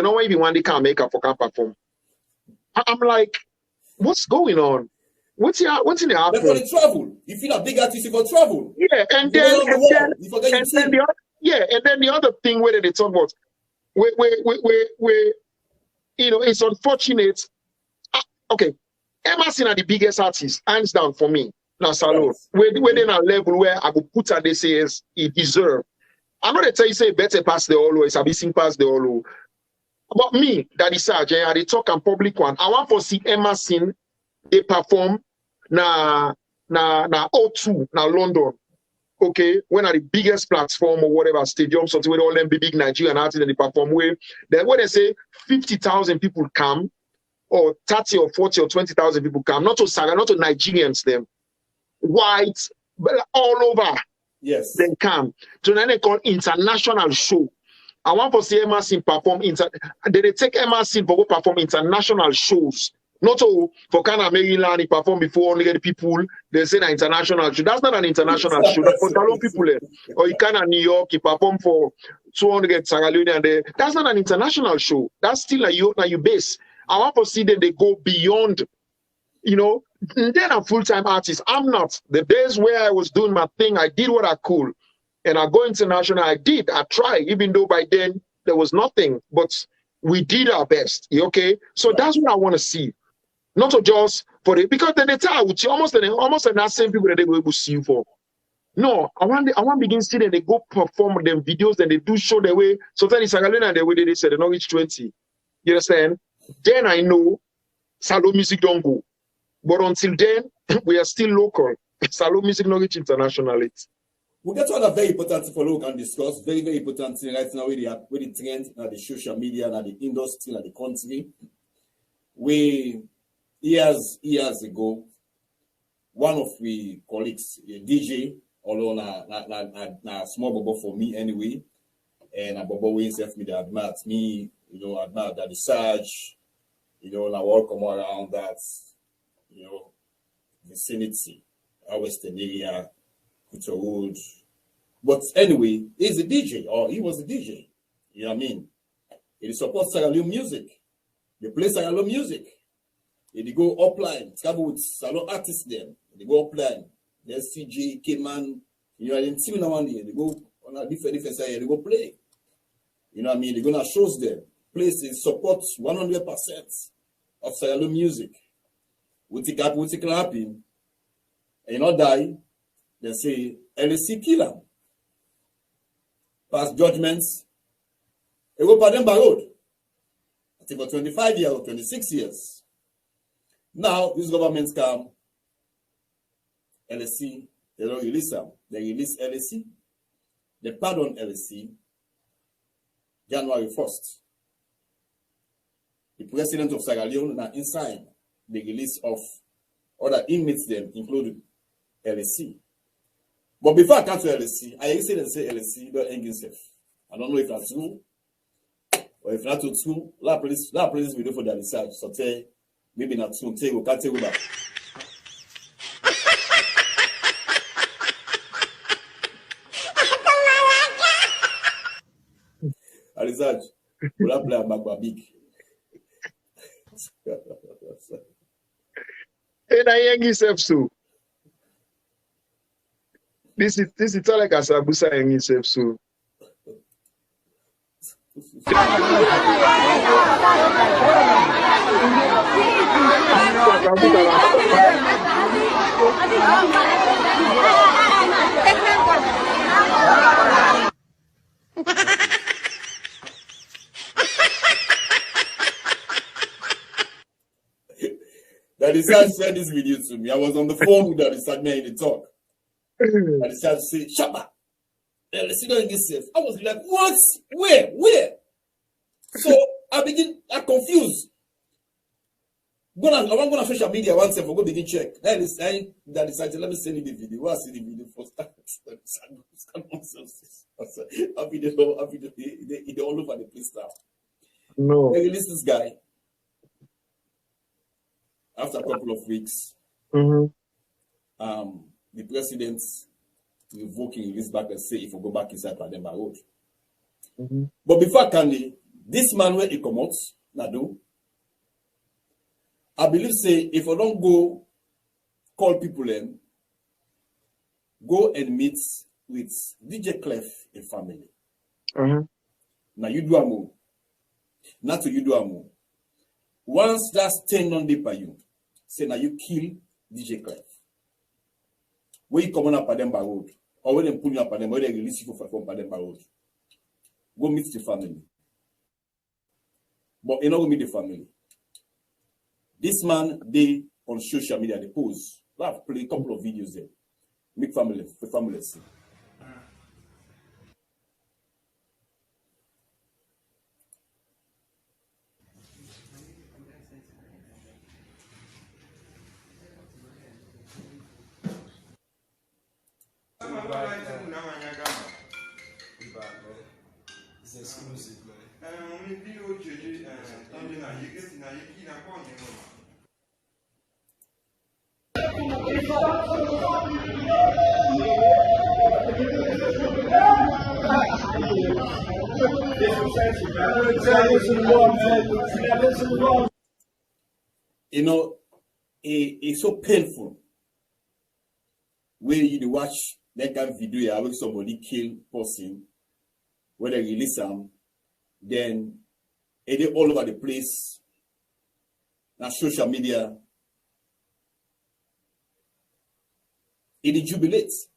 don't even want they can't make up for can't perform. I'm like, what's going on? What's in the That's happen? for the travel. You feel a big artist, you for travel. Yeah, and then the other thing where they talk about, you know, it's unfortunate. Okay, Emerson are the biggest artist, hands down for me. Now, salon. We're in a level where I will put her, they say he deserve. I know they tell you say better pass the all, it's a missing pass the all. But me, Daddy Saj, I they talk on public one. I want to see Emerson they perform na O2 na London. Okay, when are the biggest platform or whatever stadium, something where all them big Nigerian artists and they perform where then when they say 50,000 people come, or 30 or 40 or 20,000 people come, not to Saga, not to Nigerians, them white, all over. Yes. Then come. So then they call international show. I want to see Emerson perform they take Emerson for go perform international shows. Not all for Canada, Maryland, he performed before 100 people. They say an international show. That's not an international show. That's for Salon people. Or you can in New York, he performed for 200 Sierra Leone, and that's not an international show. That's still a you base. I want to see them they go beyond, you know. Then I'm full-time artist. I'm not. The days where I was doing my thing, I did what I could. And I go international, I tried, even though by then there was nothing. But we did our best. Okay? So that's what I want to see. Not to just for it, because then they tell you almost the same people that they will see you for. No, I want to begin see that they go perform them videos, then they do show their way. Sometimes it's and the way they said they not reach 20. You understand? Then I know Salon music don't go. But until then, we are still local. Salon music not reach internationally. We get to other very important thing for look and discuss. Very, very important thing right now with the trend, the social media, and the industry, and the country. Years ago, one of the colleagues, a DJ, although na small bubble for me anyway, and a bubble we himself me that admire me, you know, admire Daddy Saj, you know, now welcome around that, you know, vicinity, our western area, Kuta. But anyway, he's a DJ, or he was a DJ. You know what I mean? He supports Sierra Leone music. They play Sierra Leone music. They go upline, travel with Salon artists then. They go upline. There's CJ, K-Man, you know, and team one day. They go on a different side, they go play. You know what I mean? They're gonna shows them. Places support 100% of Sierra Leone music. With the clapping, and you know die, they say LSC killer. Pass judgments. They go by them by road. I think for 25 years or 26 years. Now, these governments come, LSC, they don't release them. They release LSC. They pardon LSC January 1st. The president of Sierra Leone now inside the release of other inmates them, including LSC. But before I come to LSC, I used to say LSC don't hang himself. I don't know if that's true, or if not true. La police we do for Daddy Saj. So tell maybe not true. We can't take back. Daddy Saj, we'll play a back big. And I hang himself so. This is all like a sabusa hang himself so. Daddy Saj sent this video to me. I was on the phone with Daddy Saj in the talk. Daddy Saj said, Shabba, let's see don't get safe. I was like, what? Where? So I confused. I want to go on social media once and go begin check. Daddy Saj, let me send you the video. Well, I see the video first. I'll be all over the place now. No. They released this guy. After a couple of weeks, the president revoking this back and say if we go back inside Pademba Road. Mm-hmm. But before I can, this man where he come out, Nado, I believe say if I don't go call people in, go and meet with DJ Clef and family. Uh-huh. Now you do a move. Not to you do a move. Once that's 10 on day by you, say now you kill DJ Clef. When you come on up Pademba Road, or when they pull you up Pademba, when they release you from Pademba Road, go meet the family. But you not go meet the family. This man, they on social media, they post. I've played a couple of videos there. Make family, the family see. It's exclusive, man. You know, it's so painful when you watch that kind of video where somebody kill person, when they release them, then it all over the place. Now social media, it jubilates.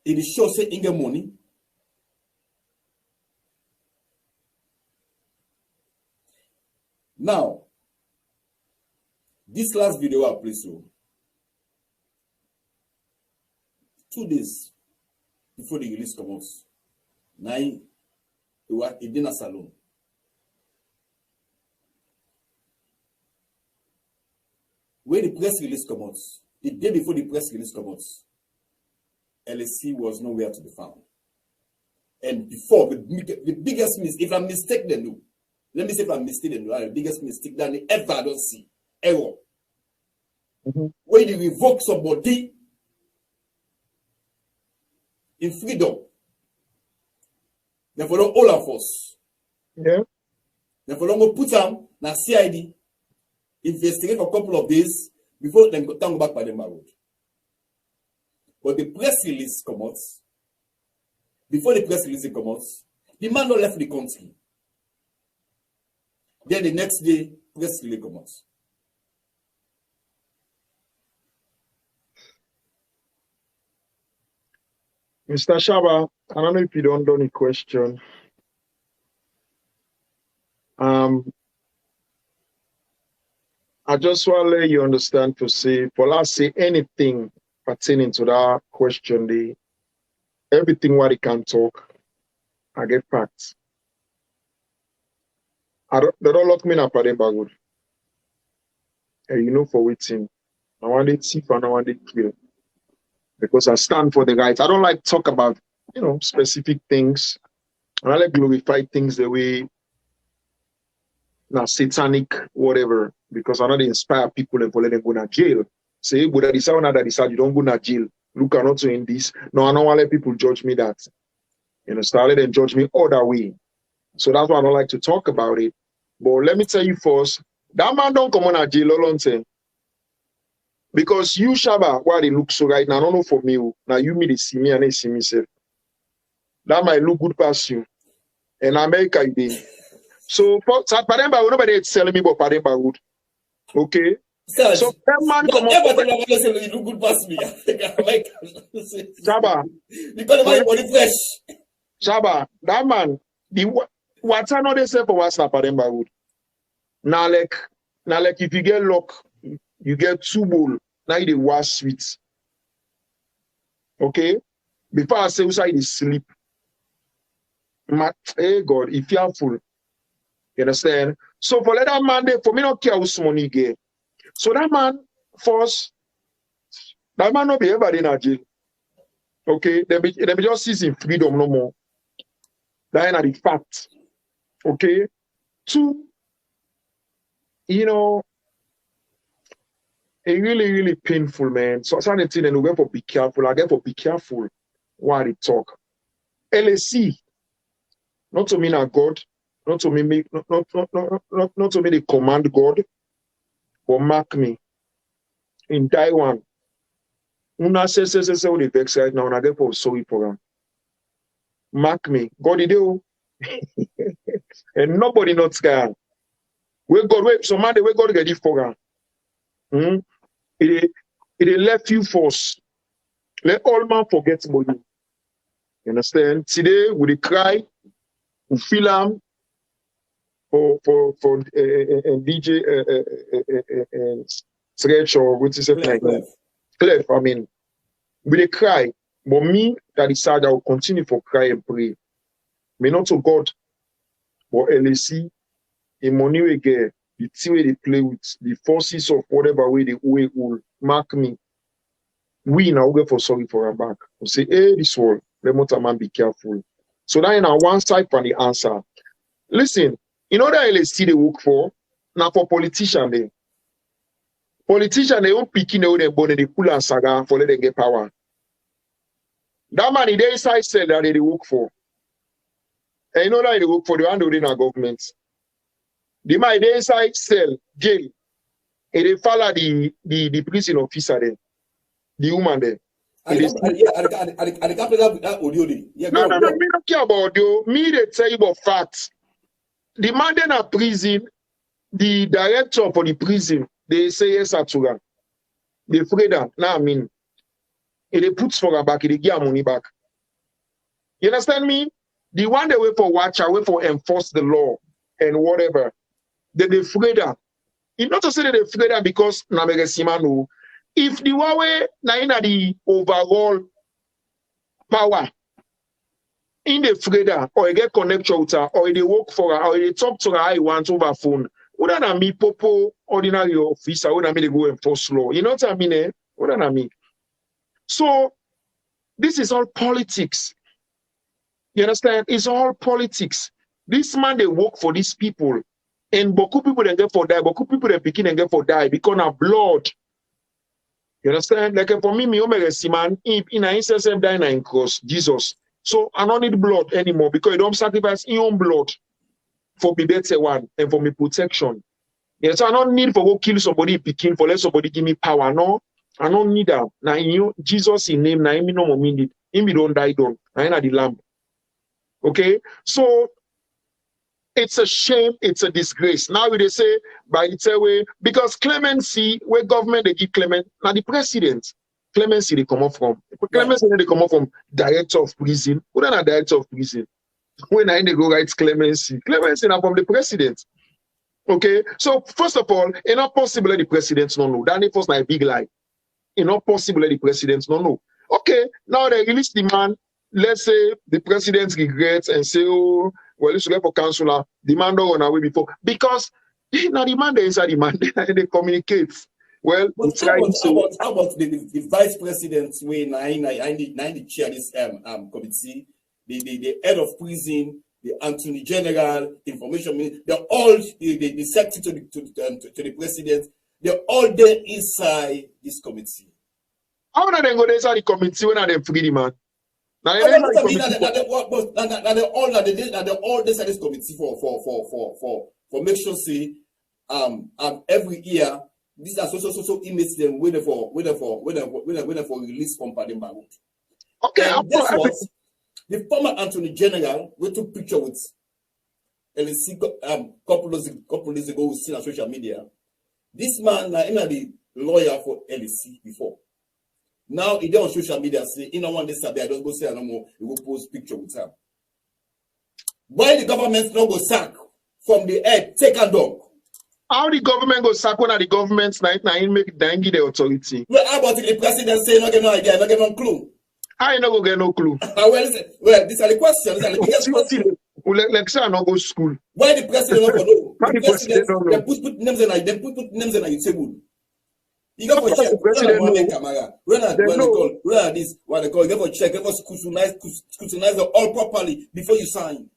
It shows say in money. Now, this last video I played, so 2 days before the release comes out, now it was a dinner salon. When the press release comes out, the day before the press release comes out, LSC was nowhere to be found. And before, the biggest mistake, if I'm mistaken, no. Let me say if I'm mistaken, the biggest mistake that they ever don't see. Error. Mm-hmm. When you revoke somebody in freedom, they follow all of us. Yeah. They follow put them in CID, investigate for a couple of days before they go back by the road. But the press release comes out. Before the press release comes out, the man not left the country. Then the next day, press release comes out. Mr. Shaba, I don't know if you don't know any question. I just want to let you understand to say, for us say anything pertaining to that question, everything what he can talk, I get facts. They don't lock me in a Pademba Road. And you know for waiting. I want it thief and I want it kill. Because I stand for the rights. I don't like talk about, specific things. And I like glorify things the way satanic, whatever. Because I don't inspire people and for let them go to jail. Say, but Daddy Saj, you don't go to jail. Look, I'm not doing this. No, I don't want to let people judge me that. Start let them judge me other way. So that's why I don't like to talk about it. But let me tell you first, that man don't come on a jail all on time. Because you, Shaba, why they look so right now, I don't know for me. Now you me they see me and they see me self. That might look good past you. And America you did. So Pademba, nobody telling me about Pademba Road. Okay? Saj, so that man come up. You look good past me. Shaba. Because my body fresh. Shaba, that man, what's another say for what's Pademba Road? Now like if you get luck, you get 2 bowl. Now you wash sweet. Okay? Before I say you sleep. Hey God, if you are full. You understand? So for that man, for me not care how much money get. So that man, first, that man not be ever in a jail. Okay? They be just seizing freedom no more. That ain't the fact. Okay? 2, It's really, really painful, man. So something and we have to be careful. I get to be careful while they talk. LSC, not to mean a God, not to mean not to mean they command God, but mark me. In Taiwan, una say what they vex right now, and I get for sorry for them. Mark me. God did do. And nobody not scared. Where God, wait, so man, where God get it for them. It left you force. Let all man forget about you. You understand? Today, we cry, we feel them for DJ Stretch or what is it like? Clef, I mean, we cry. But me, Daddy Saj, I will continue for cry and pray. Me not to God, but LAC, the money we get, the team they play with, the forces of whatever way they will mark me. We now go for sorry for our back. We say, hey, this one, let man be careful. So now in our one side for the answer. Listen, you know that LST they work for, now for politicians they. Politicians they don't pick in the bone, they pull and saga for let them get power. That man the inside said that they work for. And you know that they work for the one within our government. The man the inside cell, jail, and they follow the prison officer there. The woman there. No, me don't care about you. Me, they tell you about facts. The man in a prison, the director for the prison, they say yes, Atura. They afraid that. Now, I mean, if they put for her back, they give her money back. You understand me? The one they wait for watch, I wait for enforce the law and whatever. They afraid that. It's not to say that they afraid that because Namegesimano. If the Huawei na the overall power in the Freda or get connection with her or they work for her or they talk to her I want over phone, wouldn't I mean popo ordinary officer, wouldn't I mean they go enforce law? You know what I mean? Eh? Wouldn't I mean? So this is all politics. You understand? It's all politics. This man they work for these people. And Boku people then get for die, Boku people they begin and get for die because of blood. You understand? Like for me, man, in an instance of dying in cross, Jesus. So I don't need blood anymore because you don't sacrifice your own blood for me better one and for me protection. Yeah, so I don't need for go kill somebody, picking for let somebody give me power. No, I don't need that. Now you Jesus in name, now me no more mean it. Him don't die done. I ain't the lamb. Okay, so it's a shame, it's a disgrace. Now they say by its way, because clemency, where government they give clement, now the president, clemency they come up from. Clemency they come up from director of prison. Who are director of prison? When I they go write clemency. Clemency now from the president. Okay, so first of all, it's not possible that the president no know. That first like a big lie. It's not possible that the president no know. Okay, now they release the man. Let's say the president regrets and say, oh, well, you should get for councillor. The man don't run away before. Because now the man there inside the man, they communicate. Well, but how about the vice president when I need chair this committee, the head of prison, the attorney general, information minister, they're all the secretary to the president, they're all there inside this committee. How do they go inside the committee when they free the man? They're all inside this committee for make sure say every year these are so inmates them waiting for release from Padimba. Okay, this was the former Attorney General. We took picture with LC couple days ago. We see on social media. This man now the lawyer for LC before. Now he on social media say, "In one day Saturday, I don't go say no more. He will post picture with him." Why the government not go sack from the head, take a dog? How the government go sack when the government's night now make dangy the authority? Well, how about if the president say not get no idea, not get no clue? I no go get no clue. Well, these are the questions. These are the biggest questions. Like say I not go school. Why the president not go know? The president don't know. They put names in they put names in your table. You go for check. Where this what they call. You go for check. You go scrutinize all properly before you sign.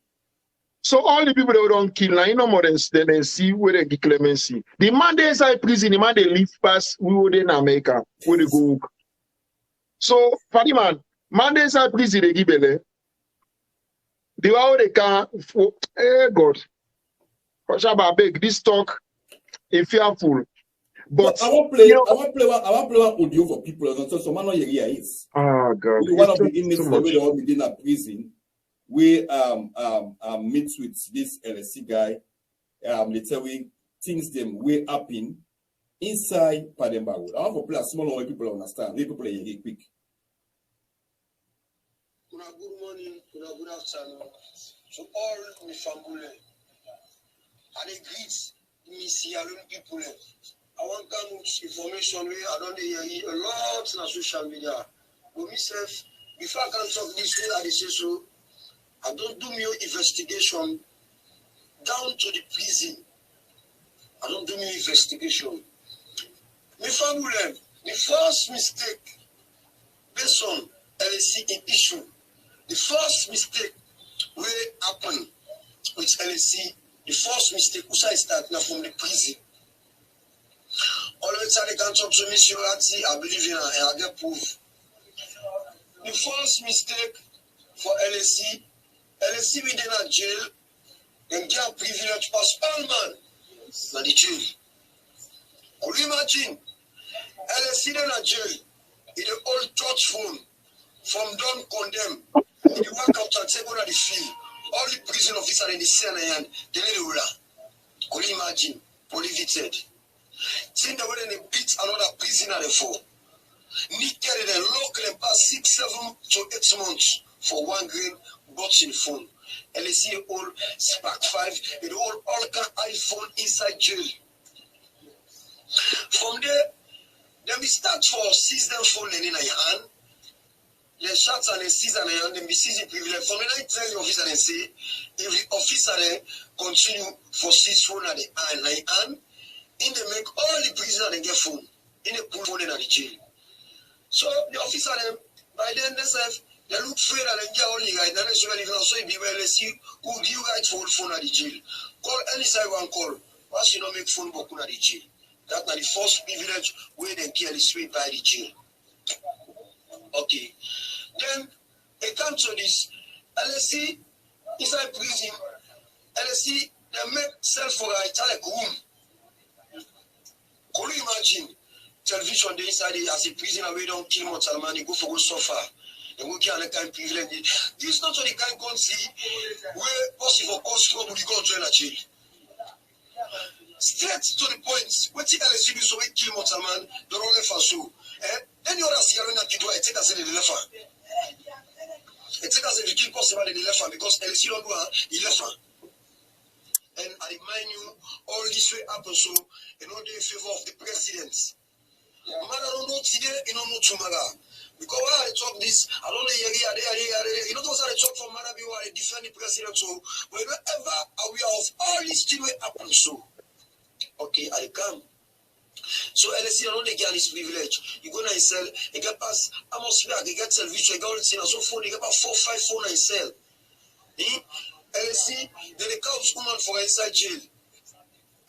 So all the people that don't kill, now you know more than they see where they get clemency. The man they inside prison, the man they live past, we would in America, where they go. So, funny man they inside prison, they give belly. The way they can, God, Koshaba beg, this talk is fearful. But I want play. you know, I want play one audio for people. So someone know here is. oh God, One of the it's inmates too that much. we all within a prison. We meet with this LSC guy. They tell we things them way up inside Pademba Road. I want to play a small way people understand. Let people play here quick. Good morning, good afternoon to all my family. I greet me see alone people. I want to know information where I don't hear a lot on social media. But myself, before I can talk this way, I say so. I don't do my investigation down to the prison. I don't do my investigation. My family, the first mistake based on LSC in issue. The first mistake will happen with LSC. The first mistake which I start now from the prison. All the time they can talk to me, I believe in and I get proof. The first mistake for LSC within a jail, them get privilege as all man. Now the jail. Could you imagine? LSC in a jail, in the old touch phone, from don't condemn. If you work out and say, go to the field, all the prison officers in the CNN, they need to rule. Could you imagine? Prohibited. See the way they beat another prisoner for. Naked and locked them past 6, 7 to 8 months for 1 grain bottle phone. LSC all Spark 5, it all can iPhone inside jail. From there, then we start for seize them phone in your hand. They shot and they seize and they be seizing privilege. From then I tell the officer and say, if the officer then continue for seize phone at the hand, in they make all the prisoners they get phone. In they put phone in the jail. So the officer then, by then they say, they look free and they get all the right. Then they say, well, if you also be well, let's see who give you right for phone at the jail. Call any side one call. Why should not make phone book at the jail? That's not the first privilege where they get the sweet by the jail. Okay. Then they come to this LSC inside prison. LSC they make self for a italic room. Could you imagine television they inside it as a prisoner we don't kill much money, go for go suffer. And we can kind of privilege. This is not only kind of country where possible cause trouble you go join a jail. Straight to the point. What the LSC do so we kill much man, the role for so. Any other Sierra you do, I take us in the left. It takes us if you keep possible in the left because LSC don't do the left. And I remind you, all this way happen so in order in favor of the president. Man, I don't know today, you don't know tomorrow. Because when I talk this, I don't know you know those are the talk from Manabi who are defend the president so we're not ever aware of all this thing will happen so. Okay, I come. So LSC don't get this privilege. You go and sell, you get past atmosphere, you get television, you get all this thing, so phone, you get about 4, 5 phone and sell. LSC, then they couch woman for inside jail.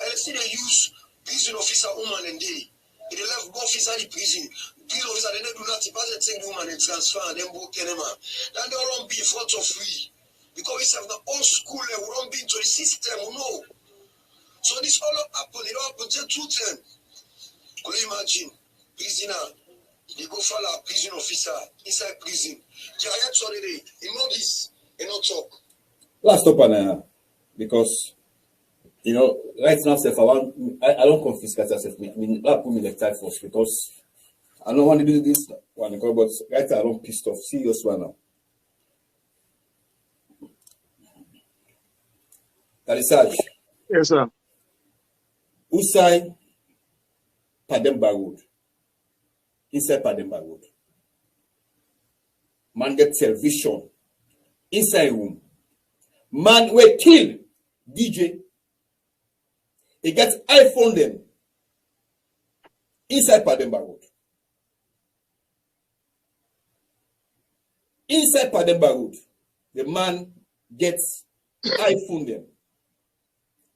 LSC they use prison officer woman and they left both officer in prison. Prison officer they do nothing, but they take the woman and transfer and then book them. Then they all be in front of free. Because we have the old school and we don't be into the system, we know. So this all happen, it all happen till 210. Could you imagine? Prisoner, they go follow a prison officer inside prison. You know this, you know talk. Last up on because you know, right now, self, I don't confiscate myself. I mean, that put me like type first because I don't want to do this one, but right now I don't pissed off. Serious one now. Daddy Saj. Yes, sir. Inside Pademba Road. Inside Pademba Road. Man get television. Inside room. Man we kill DJ. He gets iPhone them. Inside Pademba Road. Inside Pademba Road. The man gets iPhone them.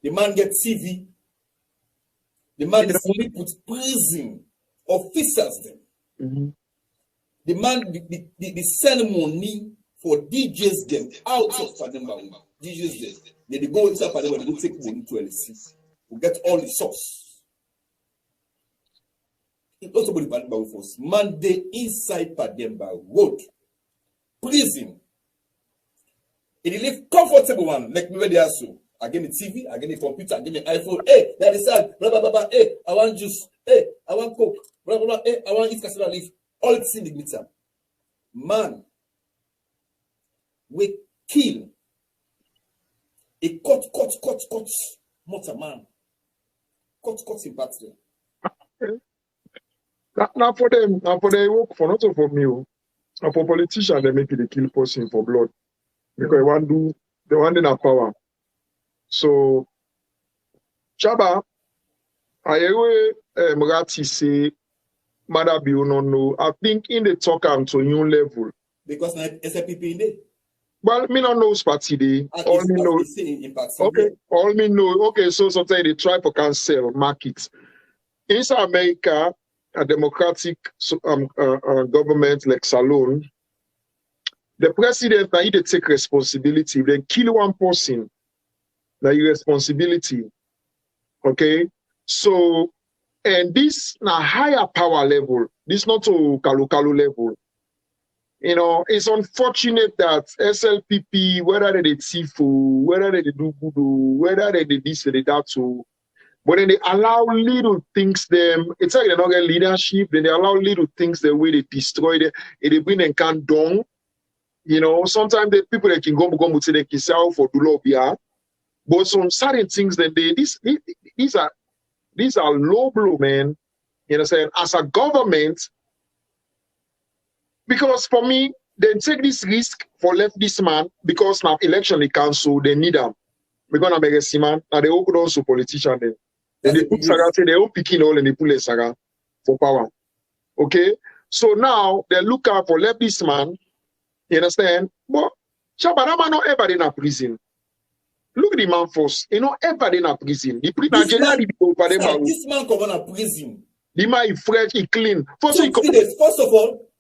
The man get TV. The man is sleep with prison officers them. Mm-hmm. The man the ceremony for DJs them out of Pademba. DJs them. They go inside Pademba, they go take money to LC. We get all the sauce. It also be Pademba with us. Man, they inside Pademba road. Prison. It live comfortable one, like me where they are so. I get the TV, I get the computer, I get the iPhone. Hey, Daddy Saj, blah blah blah blah. Hey, I want juice. Hey, I want coke. Blah blah blah. Hey, I want eat cassava leaf. All it's in the meter. Man, we kill. A cut. Motor man. Cut in battery. Now for them work for not for me. Now for politicians, they make it a kill person for blood. Because they want in a power. So Chaba, I hear Murati say Madabi no. I think in the talk am to new level. Because now SLPP in there. Well, me not know party day. All me know. Okay, all me know. Okay, so sometimes they try for cancel market. In South America, a democratic government like Salon, the president now he take responsibility. Then kill one person. Now your responsibility. Okay, so and this na higher power level. This not to kalu level. You know, it's unfortunate that SLPP, whether they TIFO, whether they do good, whether they this, they that, but then they allow little things them. It's like they don't get leadership. Then they allow little things the way they destroy them. They bring them can down. You know, sometimes the people that can go to the kisao for Dulobia, but some certain things that these are low blow, man. You know, saying as a government. Because for me, they take this risk for left this man because now election they cancel, they need them. We're gonna make a man, and they all go also politician then. Then they put Saga, say they all picking all and they pull a Saga for power. Okay? So now they look out for left this man, you understand? But Shabarama not ever in a prison. Look at the man first. You know, ever in a prison. This man come on a prison. The man is fresh, he clean. First of all,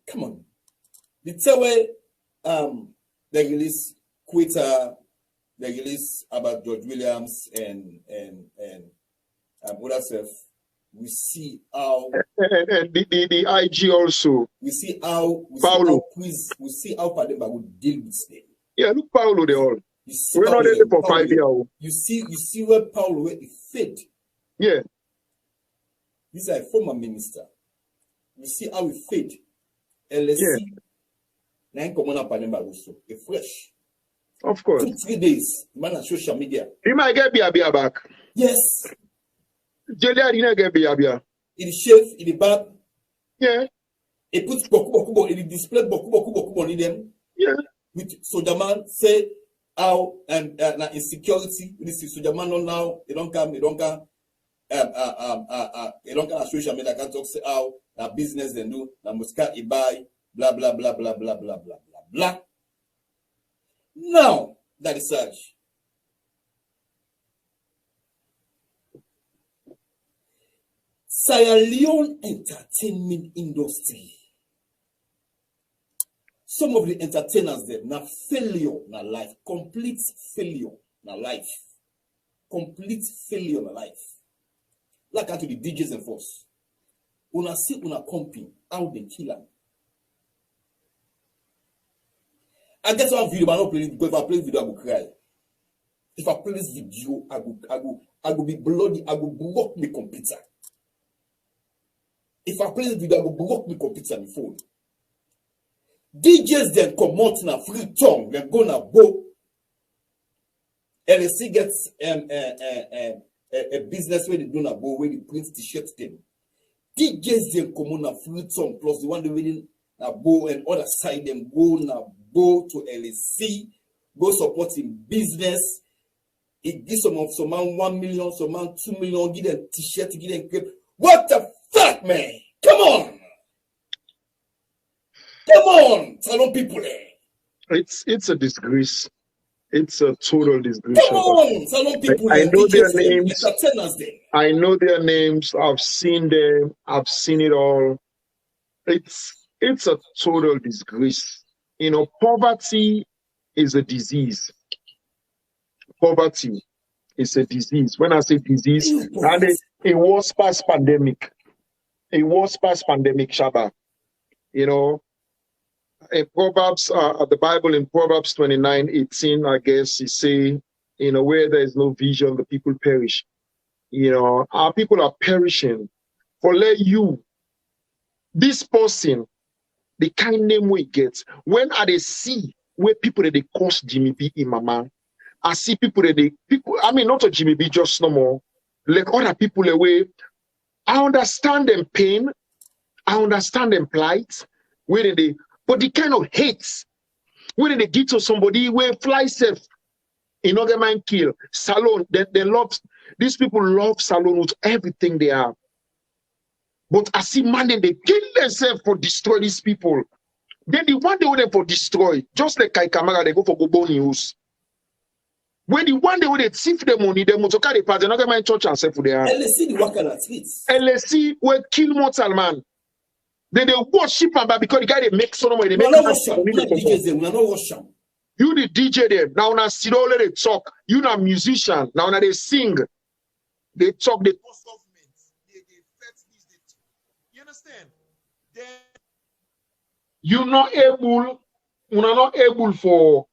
come on. The way they release Twitter, they release about George Williams and other stuff. We see how and the IG also. We see how Paulo. We see how Pademba would deal with them. Yeah, look Paulo they all. We're not there for 5 years. You see where Paulo where he fit. Yeah. This is a former minister. You see how we fade. LSC. Now come on Pademba also. A fresh. Of course. 2-3 days. Man on social media. He might get Bia back. Yes. Jelia didn't get Bia. In the chef, in the bar. Yeah. He puts boku in the display boku on them. Yeah. With Sojaman say how and insecurity. This is Sojaman now. They don't come on social media. Can talk say how na business they do. Na muska buy blah blah blah blah blah blah blah blah blah. Now, Daddy Saj. Sierra Leone entertainment industry. Some of the entertainers there, na failure na life. Complete failure na life. Complete failure na life. Like to the DJs and force. Una see una company, how they kill them. I get one video, but I don't play it because if I play this video, I will cry. If I play this video, I will be bloody, I will block my computer. If I play this video, I will block my computer and my phone. DJs then come out in a free tongue, they're gonna go. LSC gets a business where they do not go, where they print t-shirts them. DJs then come on a free tongue, plus the one they winning a bow and other side them go to LSC, go supporting business. It gives some man 1 million, some man 2 million, give them t-shirt, give them crepe. What the fuck, man? Come on! Come on, Salon people there. It's a disgrace. It's a total disgrace. Come on, salon people, I know their DJs them, names. entertainers them. I know their names. I've seen them. I've seen it all. It's a total disgrace. You know, poverty is a disease. Poverty is a disease. When I say disease, and it was past pandemic. It was past pandemic, Shabba. You know, in Proverbs, the Bible in Proverbs 29:18, I guess, you say, you know, where there is no vision, the people perish. You know, our people are perishing. For let you, this person, the kind name we get, when I they see where people that they cost Jimmy B in Mama, I see people that I mean, not a Jimmy B, just no more, like other people away. I understand them pain, I understand them plight, where they, but the kind of hates, when they give to somebody where fly safe, in other man kill, Salon, they love, these people love Salon with everything they are. But I see man, they kill themselves for destroy these people. Then the one they want them for destroy, just like Kai Kamara, they go for Gobo News. When the one they want to thief the money, they want to carry part, another man church and say for their LSC the worker at streets. LSC will kill mortal man. Then they worship him, but because the guy they make so much money, they We make are not worship. We are not DJs them. We are not worship. You the DJ them. Now na sit all they talk. You na musician. Now na they sing. They talk, they post governments. They fet this, they talk. You understand? Then you're not able for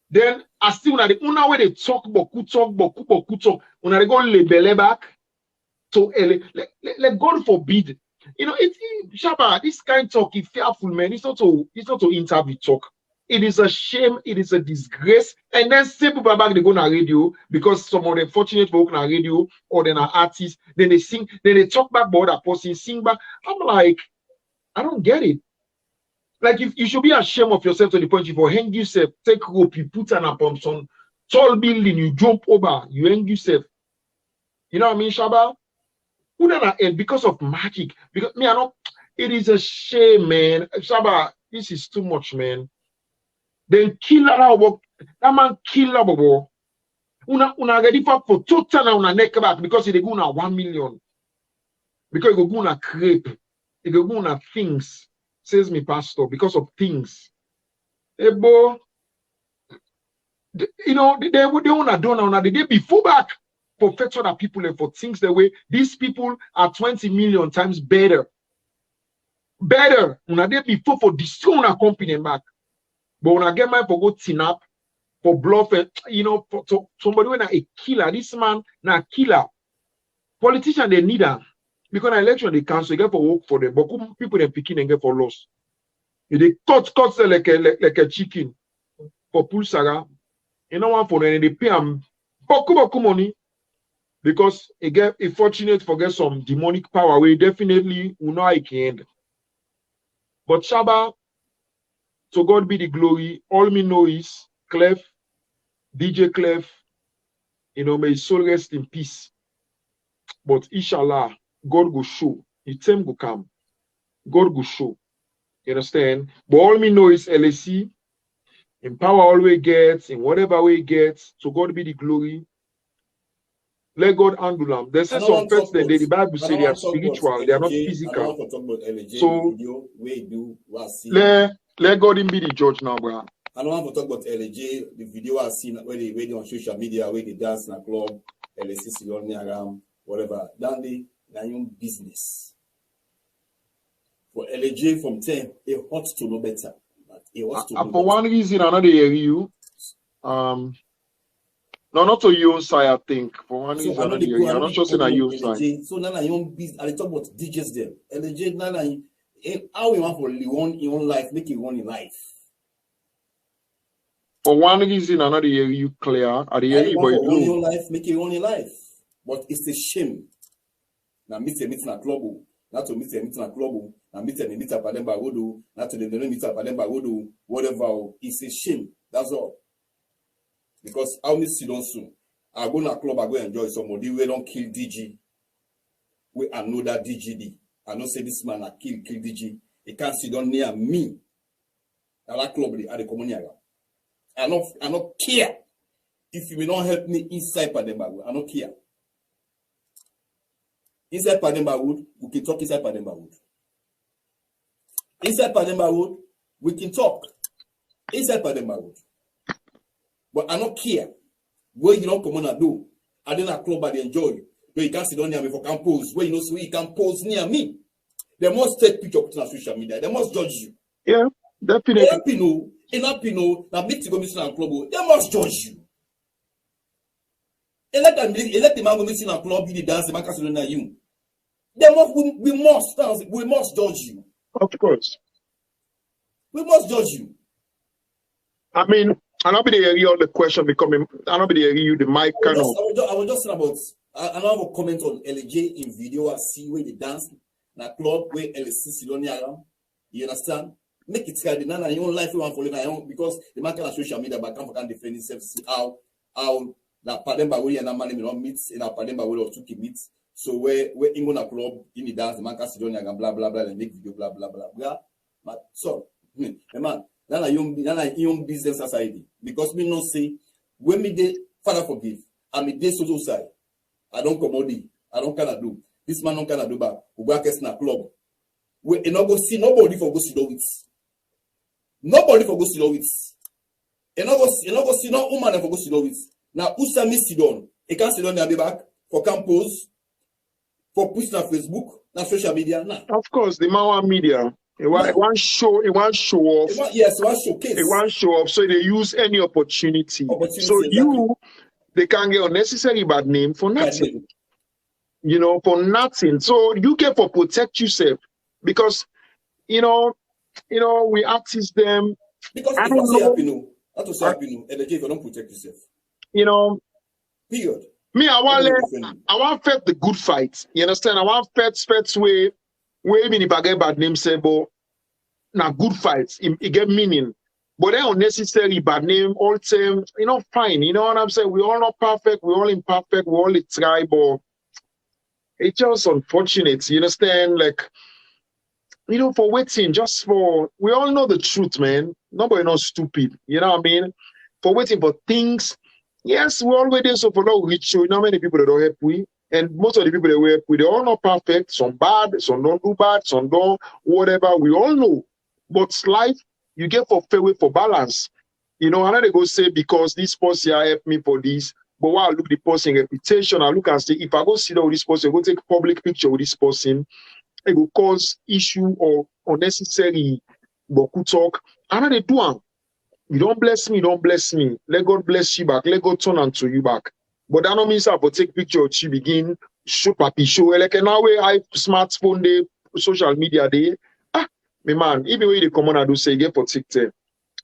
then as still una the una where they talk boku, una they go label back to let God forbid. You know, Shabba, this kind of talk is fearful, man. It's not to interview talk. It is a shame, it is a disgrace. And then some people back they go on radio because some of the fortunate folk on radio or then are artists, then they sing, then they talk back about that person, sing back. I'm like, I don't get it. Like if you should be ashamed of yourself to the point if you hang yourself, take rope, you put an upon some tall building, you jump over, you hang yourself. You know what I mean, Shabba? Who done that end because of magic? Because me, I know it is a shame, man. Shabba, this is too much, man. Then kill that man kill that una ready for total na una neck back because they go na 1 million. Because you go na crepe, you go na things. Says me, pastor, because of things. Hey, boy, you know, they want to do now. They be full back for fetch other people and for things the way these people are 20 million times better. Better. Una they be full for destroy una company back. But when I get mine for go tin up, for bluff, you know, for somebody when a killer, this man na killer. Politician they need her. Because an election they cancel, they get for work for them. But people they picking and get for loss. They cut like a chicken for Pulsara. You know one for them, they pay them boku money because they get a fortunate for get some demonic power. We definitely will know how it can end. But Shabba, to God be the glory. All me know is Clef, DJ Clef, you know, may his soul rest in peace. But inshallah, God will show. The time will come. God will show. You understand? But all me know is LSC. In power always gets, in whatever way it gets, to God be the glory. Let God handle them. There's some first that the Bible says they are spiritual, they are not physical. So let God be the judge now, bro. I don't want to talk about LJ, the video I've seen where they on social media, where they dance in a club, LSC around, whatever. Then they own business. For LJ from 10, it hurts to know better. But it wants to know for better. one reason, another hear you. No, not to your side, I think. For one reason, another hear you. I'm not just saying that your side. So now I own business. I talk about DJs there. LJ now how we want for one in one life, make it one in life. For one reason, another hear you clear. I hear you, but one in your life, make it one in life. But it's a shame. Now meet a meeting at club. Not to meet a meeting at club. Now meet a meet up at them by Wodo. Not to the meet up at them by Wodo. Whatever. It's a shame. That's all. Because I'll miss you soon. I go to a club, I go enjoy somebody. We don't kill DG. We know that DGD. I know say this man I kill DG. He can't sit down near me. At that club at the community. I don't care if you will not help me inside Pademba Wood. I don't care. Inside Pademba Wood, we can talk inside Pademba Wood. Inside Pademba Wood, we can talk. Inside Pademba Wood. But I don't care where you don't come on and do. I didn't club I enjoy. Where you can't sit down near me for can pose. Where you know so you can pose near me. They must take picture put on social media. They must judge you. Yeah, definitely. Enough Pino, now meet to go missing and club. They must judge you. Let the man go missing and club the dance the man can sit you. They must we must judge you. Of course. We must judge you. I mean, I'll not be there hear all the question becoming. I'll not be there hear you the mic kind of. I was just saying about. I don't have a comment on LJ in video. I see where they dance na club where LC Sidonia around. You understand? Make it clear. Now your own life you want to follow because the man can social media but can't defend himself. See how na Pademba where and man don't meet in a Pademba where or two meet. So where in gonna club in the dance the man can Sidonia and blah blah blah and make video blah blah blah blah. But so man. That's a young business society. Because me not say when me dey Father forgive, and me dey social side. I don't commodity. I don't cannot do. This man don't cannot do back. We go in a club. We not go see nobody for go sit down with. Nobody for go sit down with. And not go see no woman for go sit down with. Now who say me sit down? He can't sit down and be back for campus, for push on Facebook, na social media. Nah. Of course, the Mawa media. It won't show off. Yes, it won't showcase. It won't show off. So they use any opportunity. So exactly. They can get unnecessary bad name for nothing. You know, for nothing. So you get for protect yourself. Because, we artists them. Because I don't know. That's what's happening. And again, if you don't protect yourself. Period. Me, I want fight the good fight. You understand? I want fight where even if I get bad name, say, but now good fights, it get meaning. But they unnecessary bad name, all time, fine. You know what I'm saying? We all not perfect, we all imperfect, we all try, but it's just unfortunate. You understand? Like, for waiting, we all know the truth, man. Nobody not stupid. You know what I mean? For waiting for things. Yes, we all waiting so for no reach you. How many people that don't help we? And most of the people that we help with, they all not perfect. Some bad, some don't do bad, some don't, whatever. We all know. But life, you get for fair way for balance. I know they go say, because this person helped me for this. But while I look the person reputation, I look and say, if I go sit down with this person, go take public picture with this person, it will cause issue or unnecessary boku talk. I know they do them. You don't bless me, don't bless me. Let God bless you back. Let God turn unto you back. But that don't mean I will take picture of you begin show papi show like now where I smartphone day, social media day. Me man, even when they come on and do say get for TikTok.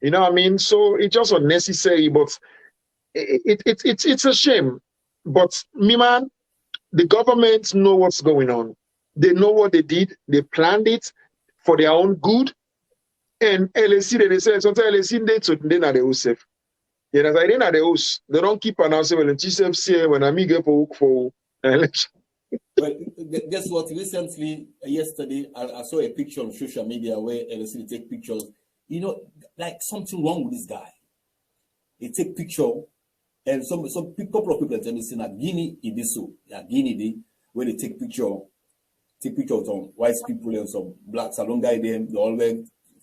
You know what I mean? So it's just unnecessary, but it's a shame. But me man, the government know what's going on. They know what they did. They planned it for their own good. And LSC, they say sometimes LSC they to they not the host. You know, they not the host. They don't keep announcing when the say when I get for election. But guess what? Recently, yesterday, I saw a picture on social media where LSC take pictures. Like something wrong with this guy. He take picture, and some couple of people tell me say na Guinea it is so. Yeah, Guinea where they take picture of some white people and some black salon guy them. They all wear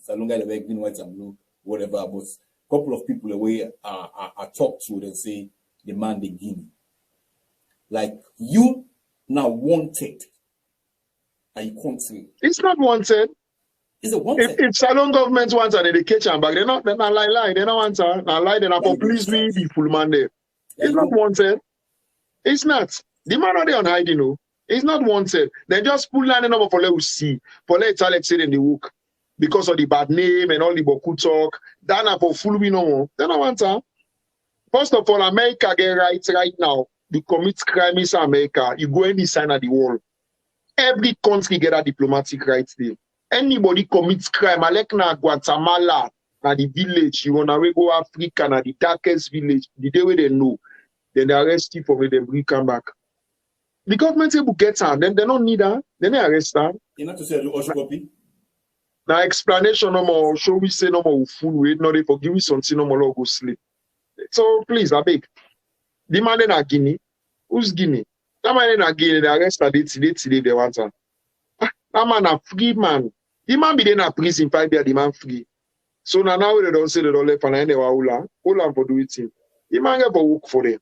salon guy they wear green, white, and blue, whatever. But couple of people away I talk to and say the man the Guinea. Like you now wanted, and you can't say it's not wanted. Is it wanted? If salon government wants an education back, they're not lie. They don't want to lie. They're not for please me be full man there. It's not wanted. It's not. The man are there on hiding. It's not wanted. They just pull line number for let us see. For let Alex say in the work because of the bad name and all the boku talk. That not for full we no. They don't want to. First of all, America get right now. The commit crime is America. You go any sign of the world. Every country get a diplomatic rights there. Anybody commits crime, like na Guatemala, na the village, you wanna go Africa, na the darkest village, the day where they know, then they arrest you for when they bring come back. The government able get her, then they don't need her, then they arrest her. You not to say the Osho copy? Now explanation no more. Show we say no more full weight. No, they forgive me something no more. Go sleep. So please, I beg. The man in a Guinea. Who's Guinea? That man in a Guinea. They arrested today. They want her. That man a free man. The man be in a prison 5 years. The man free. So now they don't say they don't left and I never hold for do it. The man get for work for them.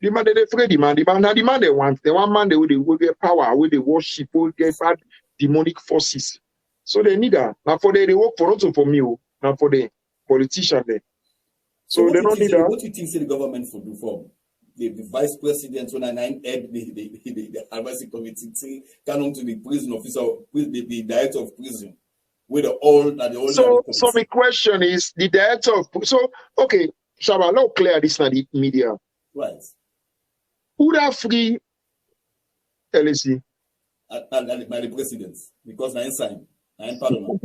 The man they afraid the man they want. The one man they will get power, will they worship, will get bad demonic forces. So they need that. Now for they work for also for me, now for the politician there. So they don't need that. What do you think the government for do for the vice president when I head the advisory committee say come to the prison officer, the director of prison, with the all that the all. So my question is the director of okay, Shaba, now clear this na the media. Right. Who that free LSE? By the president, because I sign. I am parliament.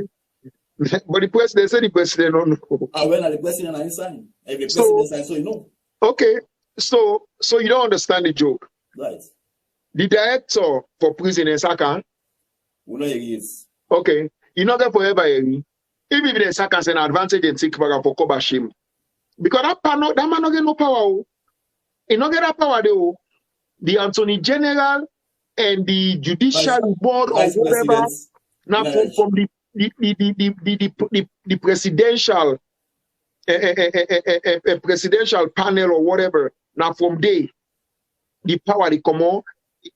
But the president said the president don't know. When the president I sign. If the president sign, so you know. Okay. So you don't understand the joke. Right. The director for prison in Saka. We know he is. Okay. You know that forever. Even if the Saka is an advantage and take back for cover shame. Because that man not get no power. He not get that power though. The Attorney General and the Judicial Board or whatever. Now from the presidential presidential panel or whatever. Now from there, the power they come on,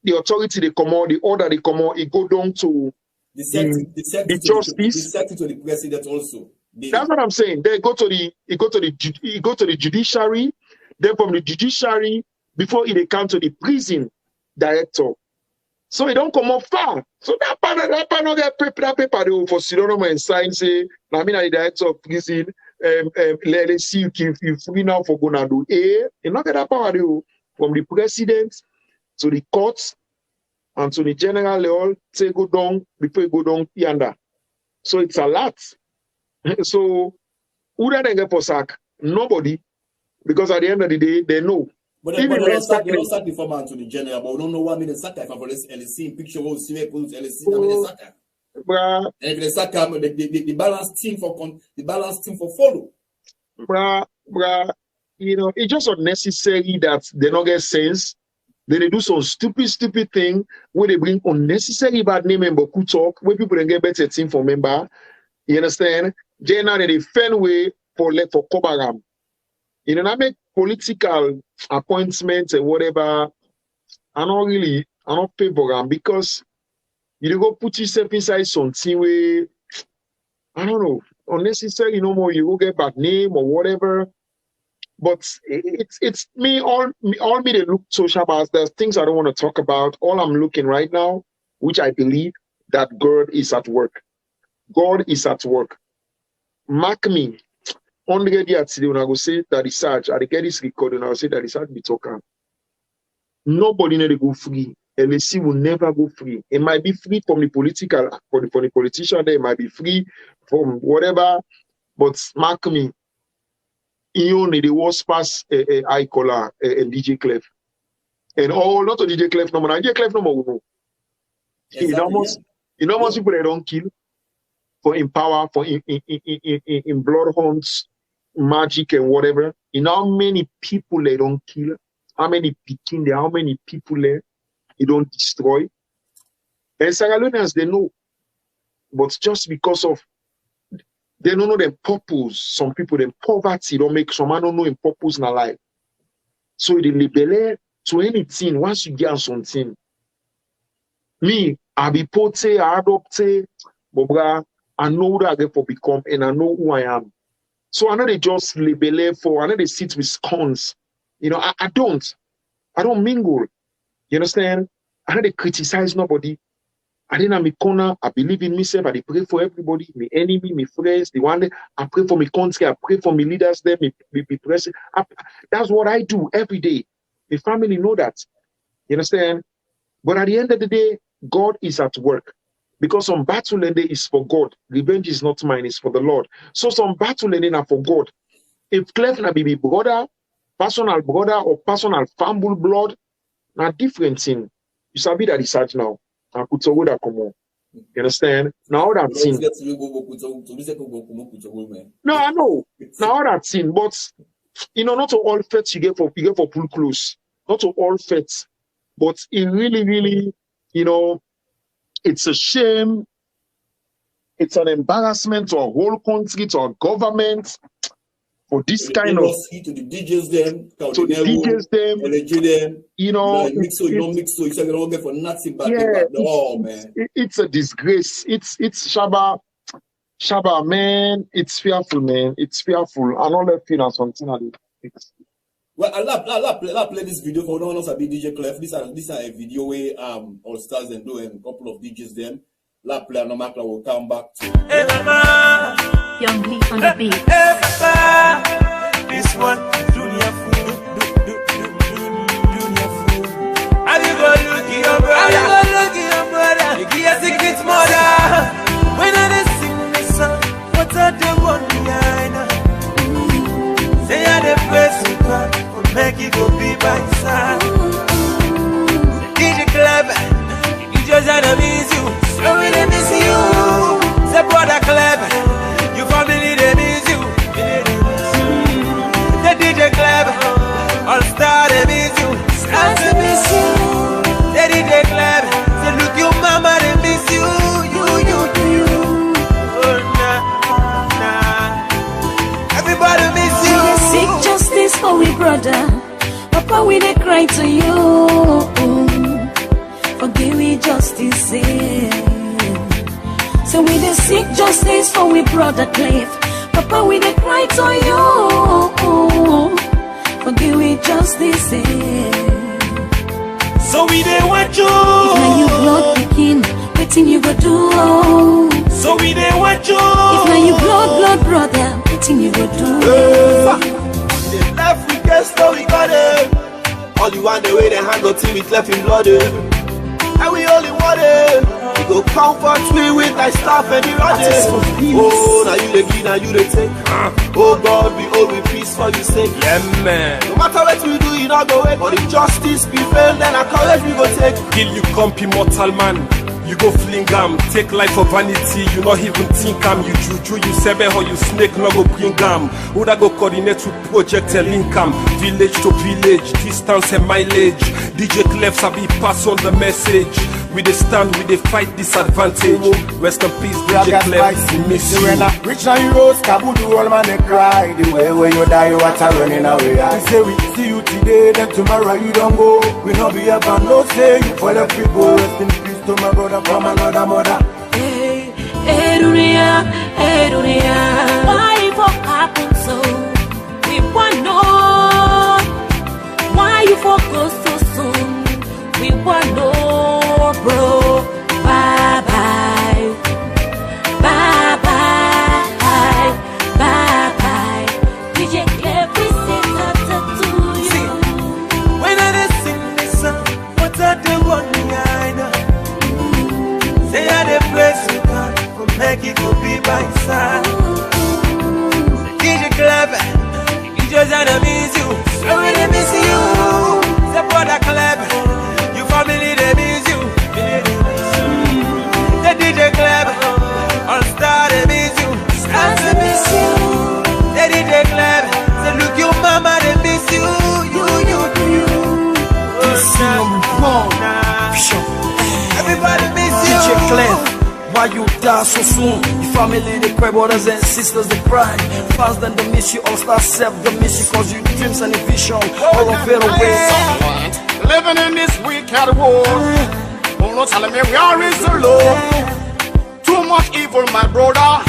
the authority they come on, the order they come on, it go down to the justice. To the president also. That's what I'm saying. They go to the judiciary. Then from the judiciary, before it come to the prison director. So it don't come up far. So that part not get paper for Sidonoma and sign say, I mean the director of prison, let's see if you free now for gonna do you not get that power from the president to the courts and to the general they all say go down before you go down yonder. So it's a lot. So who that they get for sack? Nobody. Because at the end of the day, they know. But they don't start the former to the general, but we don't know what mean the sacker for this LC picture will see LC the sacker. And if the sacker the balance team for follow. You know, it's just unnecessary that they don't get sense. They do some stupid thing where they bring unnecessary bad name and boku talk where people don't get better team for member. You understand? Generally they find way for Kobaram. You know, I make political appointments and whatever. I don't favor them because you go put yourself inside something where I don't know, unnecessary no more. You go get bad name or whatever. But it's me all me they look social bars. There's things I don't want to talk about. All I'm looking right now, which I believe that God is at work. God is at work. Mark me. Only get today when I go say Daddy Saj, I get this recording, I will say Daddy Saj be talking. Nobody need to go free. LSC will never go free. It might be free from the political, for the politician there, it might be free from whatever, but mark me, you only the worst pass I caller and DJ Clef. And all not to DJ Clef no more. DJ Clef no more. You know most people they don't kill for in power, for in bloodhounds, magic and whatever. You know how many people they don't kill, how many picking there, how many people there you don't destroy. And Sierra Leoneans they know, but just because of they don't know the purpose. Some people in poverty don't make some man don't know in purpose in their life. So they label to anything once you get something. Me, I be pote, I adopt, but I know what I get for become and I know who I am. So I know they just label for, I know they sit with cons. You know, I don't mingle. You understand? I know they criticize nobody. I didn't have my corner. I believe in myself. I pray for everybody, my enemy, my friends, the one. I pray for my country. I pray for my leaders there, my president. That's what I do every day. My family know that. You understand? But at the end of the day, God is at work. Because some battle ending is for God. Revenge is not mine, it's for the Lord. So some battle ending are for God. If Clef na be brother, personal brother or personal family blood, na different thing. You sabi Daddy Saj now. I could tell that come on. You understand? Now that thing. No, I know. Now that thing, but you know, not to all fets you get for pull close. Not to all fets, but it really, really, you know, it's a shame. It's an embarrassment to a whole country, to our government, for this kind of to the DJs them, you know, you don't mix so you say you don't get for nothing back. Yeah, man. It's a disgrace. It's Shaba, man. It's fearful, man. It's fearful. And all that thing and something like this. Well, I'll play this video for no one else. I be DJ Clef. This is a video where All Stars and do and a couple of DJs them. La play no matter will come back to. Hey mama, Young Lee on the beat. Hey papa, this one Dunia fool, Dunia fool. How you go look at your brother? You give a secret mother. When I sing this song, what are the one behind? Say I the best you can, will make it go be by side. DJ Clever, you just had to miss you. So we they miss you. Say brother Clever, your family they miss you. The DJ Clever, All Star they miss you. Stars they miss you. The DJ Clever, say look your mama they miss you. You. Oh nah. Everybody miss you. We seek justice for we brother. Papa we they cry to you. Forgive me justice. So we dey seek justice for we brother Cliff. Papa we dey cry to you. Forgive me justice. So we dey want you. If now you blood begin, wetin you go do? So we dey want you. If now you blood brother, wetin you go do? The left we get so we got it. All you want the way they handle till it left in blood. And we only want it. We go comfort me with thy staff and the rod. Oh, now you the give, now you the take. Oh God, we all with peace for you sake. Yeah, man. No matter what we do, you not go away. But if justice prevail, then our courage we go take. Kill you compy mortal man. You go fling am, take life for vanity. You not even think am. You juju, you sebe or you snake, no go bring am. Would I go coordinate with project and link am? Village to village, distance and mileage. DJ Clef sabi pass on the message. We dey stand, we dey fight disadvantage. Rest in peace, DJ Clef, we miss you. Rich now heroes, Kabudu, all man they cry. The way when you die, you are running away. I say we see you today, then tomorrow you don't go. We no be up and no say you for the people. Rest in peace to my brother from another mother. Hey, dunia, why it happen so? We want know why you focus so soon. We want know, bro. Bye bye, bye bye, bye bye. DJ Clef, we say that to you. See, when I sing this song, what are the one behind? Say I the place you got, will make it go be by side. DJ Clever, you just had to miss you. So we they miss you. Say brother Clever, your family they miss you. The DJ Clever, All Star they miss you. Stars they miss you. The DJ Clever, say look your mama they miss you. Oh, nah. Everybody miss you. DJ Clef, why you die so soon? Your family they cry, brothers and sisters they cry. Fast then they miss you, All Star self they miss you. Cause you dreams and a vision, all of it away. Living in this wicked world. Oh no, telling me where is the Lord? Too much evil, my brother.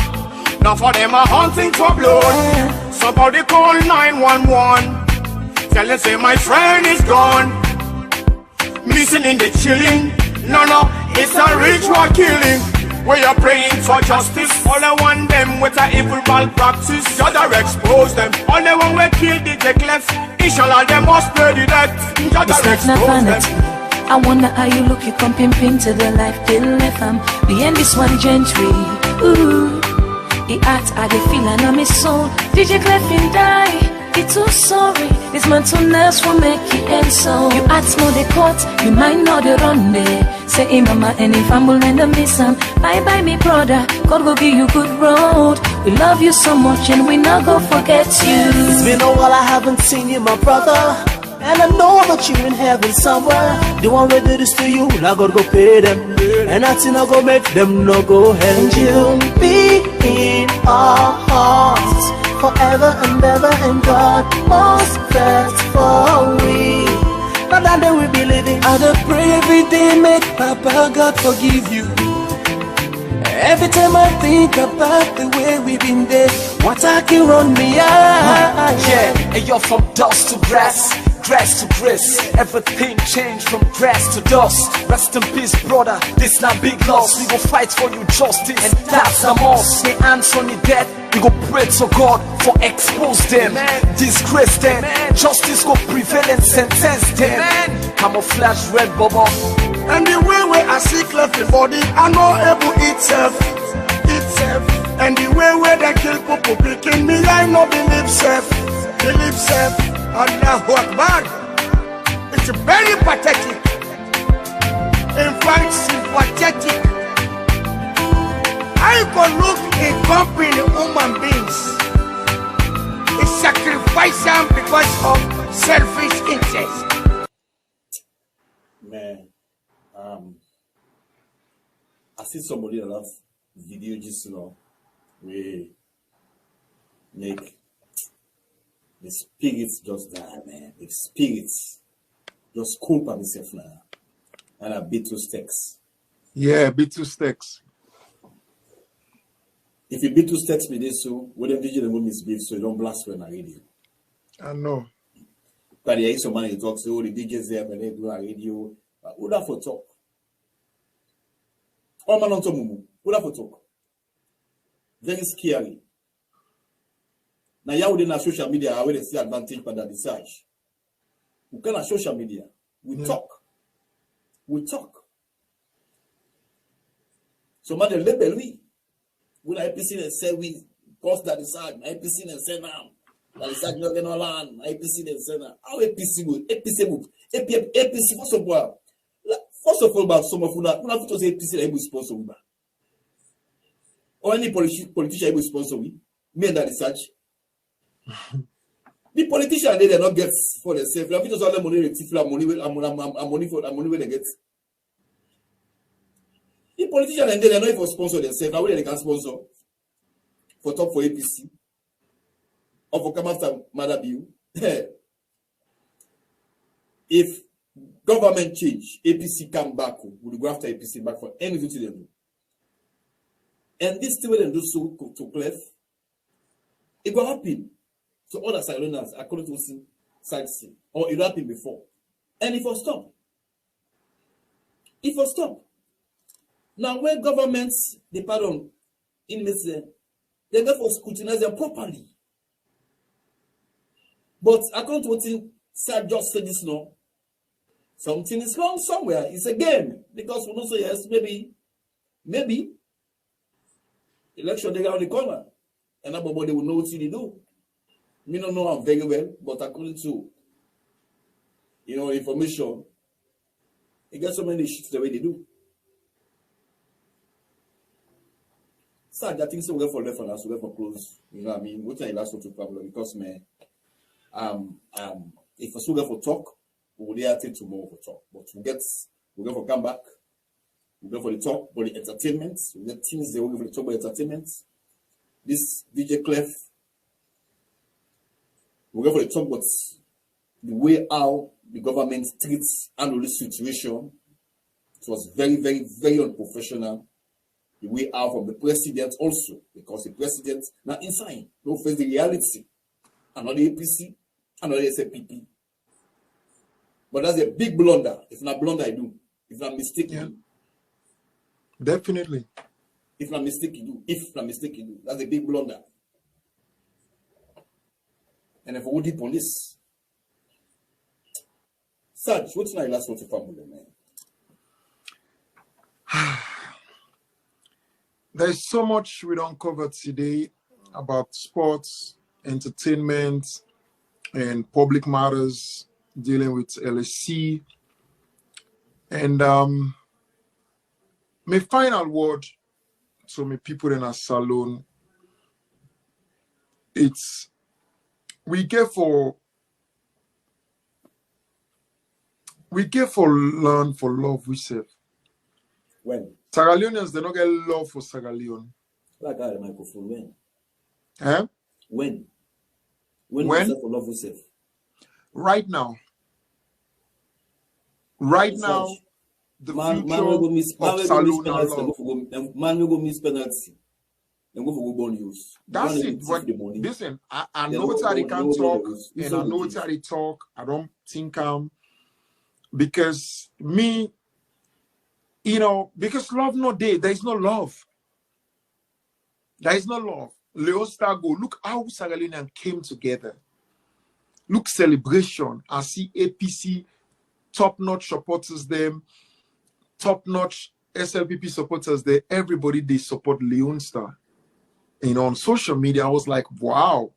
Now for them are hunting for blood. Somebody call 911. Tell them say my friend is gone. Missing in the chilling. No, it's a ritual killing. We are praying for justice. All I want them with a evil malpractice. Gotta expose them. All they want we kill the Clef. Inshallah they must pay the debt. Gotta expose them. I wonder how you look, you come pimping to the life they left behind this one gentry. Ooh, the art I dey feel and I'm his soul. DJ Clef in die, he too sorry. This man too nerves will make it end so. You ask no the court, you might know the run there. Say hey mama and if I'm and the miss him. Bye bye me brother, God will give you good road. We love you so much and we not gonna forget you. It's been a while I haven't seen you, my brother. And I know that you in heaven somewhere. The one who did this to you, now God go pay them. And nothing I go make them no go hell. And you'll be in our hearts forever and ever. And God must rest for we. Now that day we be living. I don't pray every day, make Papa God forgive you. Every time I think about the way we've been there, what I can run me out. Yeah, and you're from dust to grass, grass to grace. Everything changed from grass to dust. Rest in peace, brother, this not big loss. We go fight for you justice, and that's the most. Say hands on your dead, we go pray to God for expose them, disgrace them. Justice go prevail and sentence them. Camouflage red bubble. And the way where I see left the body, I know able itself. And the way where they kill people picking me, I know believe self. Allahu Akbar. It's very pathetic. In fact, sympathetic. I can look a company human beings. It's sacrifice them because of selfish interest. Man, I see somebody that have video just we make the spirits just die, man. The spirits just cool by themselves now. And I beat two sticks. Yeah, B2 sticks. If you beat two sticks with this, so when the video will misbehave, so you don't blast when I radio. I know. But there is some money to talk, so the DJs there, but they do a radio. But who that for talk? Oh man, on Mumu. Who that for talk? Very scary. Now, you are in social media, where they see advantage by Daddy Saj. We can on social media. We talk. We talk. So, man, the label, we like APC and say we post Daddy Saj. APC and say now. Daddy Saj not going to land. APC and say now. How APC would? APC, first of all. First of all, about some of you, not to say APC able to sponsor we. Or any politician able to sponsor we. Me and Daddy Saj. The politicians they not get for themselves. If you just money, money where they get. The politicians and they not even sponsor themselves. Now where they can sponsor for talk for APC or for come after Mother Bill. If government change, APC come back, we go after APC back for anything to them. And this thing when they do so to cleft, it will happen. So other Silonians, according to side C, or it happened before. And it will stop. It will stop. Now, when governments, they pardon, in they therefore scrutinize them properly. But according to what Saj just said this now, something is wrong somewhere. It's a game. Because we don't say yes, maybe, election they got on the corner. And everybody will know what they do. Me don't know how very well, but according to information, it gets so many shit the way they do. So I think so we go for left and us, we go for close. You know what I mean? What are the last two problem? Because man, if we go for talk, we will there take tomorrow for talk. But we go for comeback, we go for the talk, for the entertainment. We get things they will go for the talk about entertainment. This DJ Clef. We go for the talk, but the way how the government treats handle this situation, it was very, very, very unprofessional. The way out from the president also, because the president now inside don't face the reality. Another APC, another SAPP. But that's a big blunder. If not blunder, I do. If not mistake, you do. Definitely. If not mistake, you do. If not mistake, you do. That's a big blunder. And if we deep on this, Saj, what's my last one to family, man? There's so much we don't cover today about sports, entertainment, and public matters dealing with LSC. And my final word to me people in a salon, it's we get for learn for love we serve. When? Sierra Leoneans, they don't get love for Sierra Leone. Like I the microphone, when? Eh? When we serve for love we serve? Right now. Right now, Saj, the man future will go miss of saloon and love. Man will go miss penalty. And go for go bond use. That's it. But listen, I know it's how they can talk, and I know it's how they talk. I don't think because me, you know, because love no day, there is no love. There is no love. Leo Stargo, look how Sierra Leone came together. Look, celebration. I see APC top-notch supporters them, top-notch SLPP supporters there. Everybody they support Leon Star. You know, on social media, I was like, wow.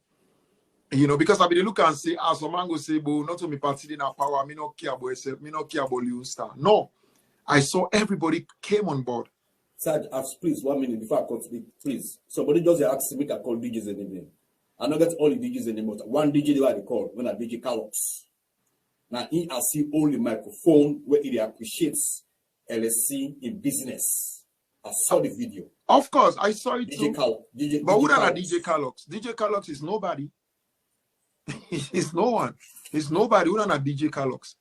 You know, because I mean, they look and say, as a man go say, but not to me party in our power, me not care about yourself, me not care about Leon Star. No, I saw everybody came on board. Saj, please, 1 minute before I cut speak, please. Somebody just asked me to call DJs anymore. I don't get all the DJs anymore. One DJ they call when I DJ Calox. Now he I see all the microphone where he appreciates LSC in business. I saw the video. Of course, I saw it DJ too. DJ But who are Calox? DJ Calox? DJ Calox is nobody. He's no one. He's nobody. Who are DJ Calox?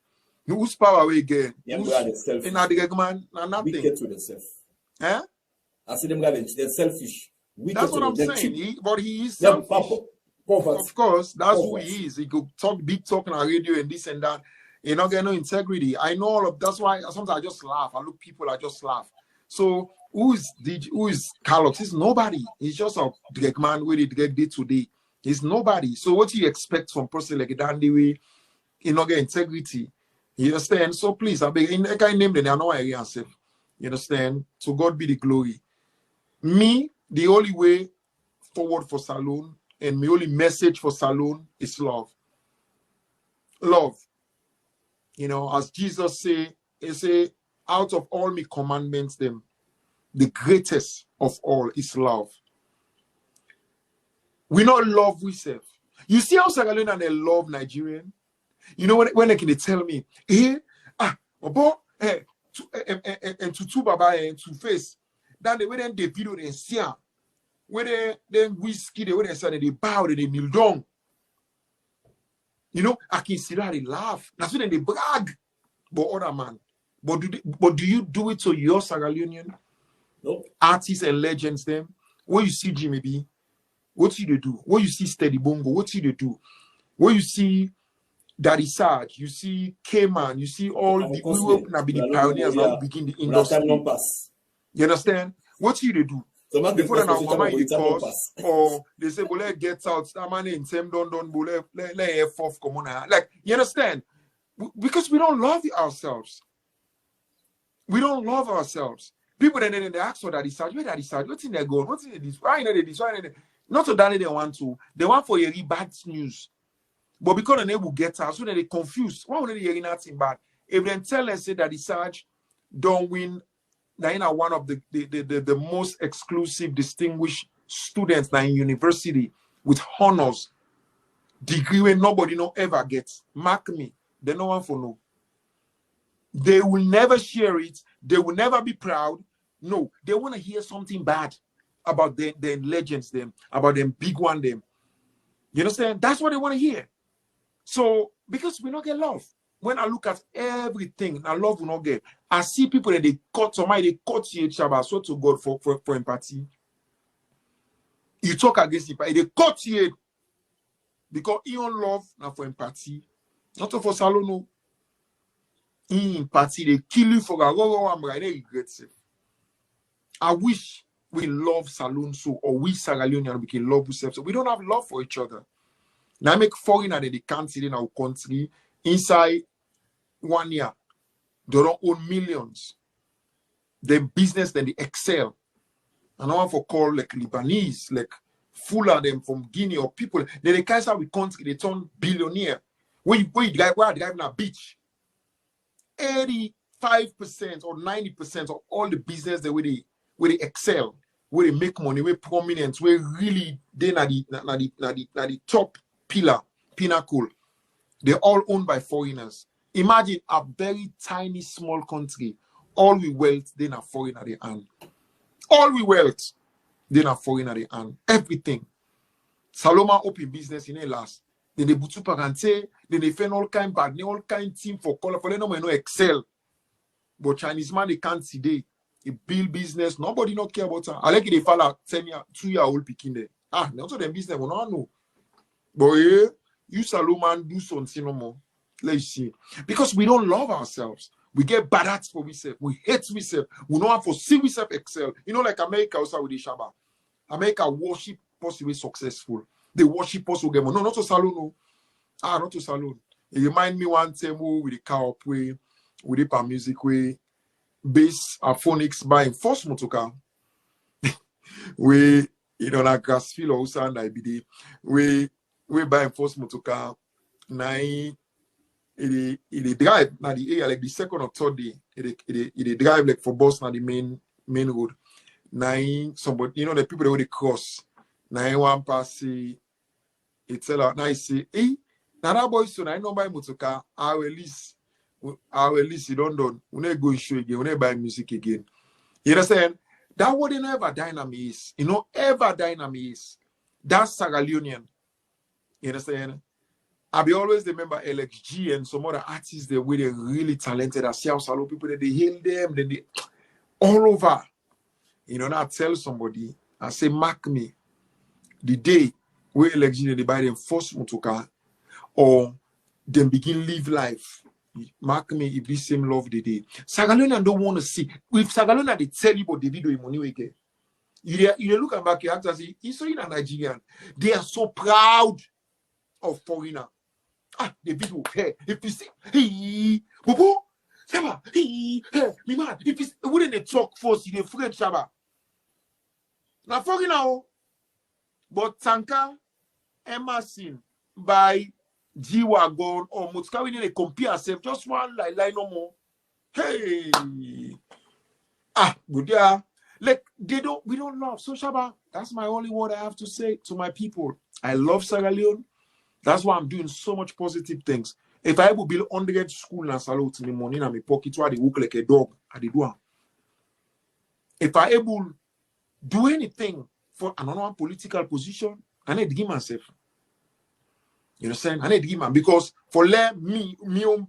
Who's power away again? Them guys are selfish. In the man, nothing. Wicked to themselves. Eh? I see them guys, they're selfish. Wicked That's what I'm them. saying. But he is Yeah, selfish. Of course, that's who he is. He could talk big talk on radio and this and that. You're not getting no integrity. I know all of that's why sometimes I just laugh. I look people, I just laugh. So who is Carlos? He's nobody. He's just a direct man with it day to day. He's nobody. So what do you expect from a person like Dandy way? You not get integrity. You understand? So please, I beg I can't name them, I know I answer. You understand? To God be the glory. Me, the only way forward for Saloon and my only message for Saloon is love. Love. You know, as Jesus say, he say, out of all my commandments, them, the greatest of all is love. We not love we serve. You see how Sierra Leone and they love Nigerian? You know when they can tell me, and to two baba and to face, then they went and they video they see where they whiskey, they went and they bow, they kneel down. You know, I can see that they laugh. That's when they brag. But other man. But do you do it to your Sierra Leonean? Nope. Artists and legends them? What you see Jimmy B? What do you do? What you see Steady Bongo? What do you do? What you see Daddy Saj, you see K-Man, you see all the we will be the pioneers now begin the industry. You understand? What do you do? So before that, mama in the course, or they say, "Bole get out." That man in same don't bole let fourth come on. Like you understand? Because we don't love ourselves. We don't love ourselves. People then they ask for Daddy Saj. Where Daddy Saj? What's in their goal? What's in this? Why they this? Why they? Not to Danny they want to. They want for a bad news. But because they will get out, so then they confused. Why would they hear nothing bad? If they tell us say that the Saj don't win, they're one of the most exclusive, distinguished students in university with honors, degree where nobody no ever gets. Mark me, they no one for no. They will never share it. They will never be proud. No, they want to hear something bad about their legends, them, about them big one, them. You understand? That's what they want to hear. So, because we not get love. When I look at everything, I love will not get. I see people that they cut somebody, they cut each other, so to God for empathy. You talk against it, they cut you because you don't love now for empathy. Not for Salono. In empathy, they kill you for a they regret it. I wish we love Saloon so, or we Sierra Leonean, we can love ourselves. So we don't have love for each other. Now make foreigner that they can't see in our country inside 1 year. They don't own millions. Their business, then they excel. And I want to call like Lebanese, like Fuller them from Guinea or people. Then they can't say we country, they turn billionaire. Where you drive, where I drive in a beach. 80 5% or 90% of all the business that where they excel, where they make money, where prominent, where really they na the top pinnacle. They're all owned by foreigners. Imagine a very tiny, small country. All we wealth, they are foreign at the hand. All we wealth, they are foreign at the hand. Everything. Saloma open business in a last. Then they butu parente, then they find all kind bad, all kind team for color for them no excel. But Chinese man they can't see they build business. Nobody not care about her. I like it they fall out 2-year-old picking there. Not so them business will not know. But yeah, you Saloma do something no more. Let's see. Because we don't love ourselves. We get bad at for ourselves. We hate ourselves. We don't have to see ourselves excel. You know, like America also with the Shabbat. America worship possibly successful. They worship us again. No, not to salon. No. Not to salon. It remind me one time with the car up way, with the power music way, bass phonics buying first motorcar. We like Grassfield or Usanda IBD. We buying first motorcar. It drive now the area like the second or third day. It drive like for bus now the main road. Somebody the people that they cross. One pass it tell out now say, hey, now that boy so I know buy motorcar. I will lease you don't we never go show again, we never buy music again. You understand? That what they never dynamic is. Ever dynamic is. That's Sierra Leonean. You understand? I be always remember LXG and some other artists they were really talented as Salo people that they hail them, then they all over. Now tell somebody, I say, mark me the day where LXG they buy them first motorcar or them begin live life. Mark me if this same love they did. Sagalona don't want to see. If Sagalona they tell you about the video money we get. You look back here and say, he's so in a Nigerian. They are so proud of foreigner. The video, hey, if you see, hey, Bobo, Shaba, hey, me man, if you wouldn't they talk first, you French Shaba. Now foreigner, but Tanka, Emerson, by G-Wagon or Motska, we need to compare ourselves, just one line no more. Hey, good yeah. Like we don't love. So Shaba, that's my only word I have to say to my people. I love Sierra Leone. That's why I'm doing so much positive things. If I able build 100 school and salute me money in my pocket, why they work like a dog, I did one. If I able do anything for another political position, I need to give myself. You understand? I need to give myself because for me own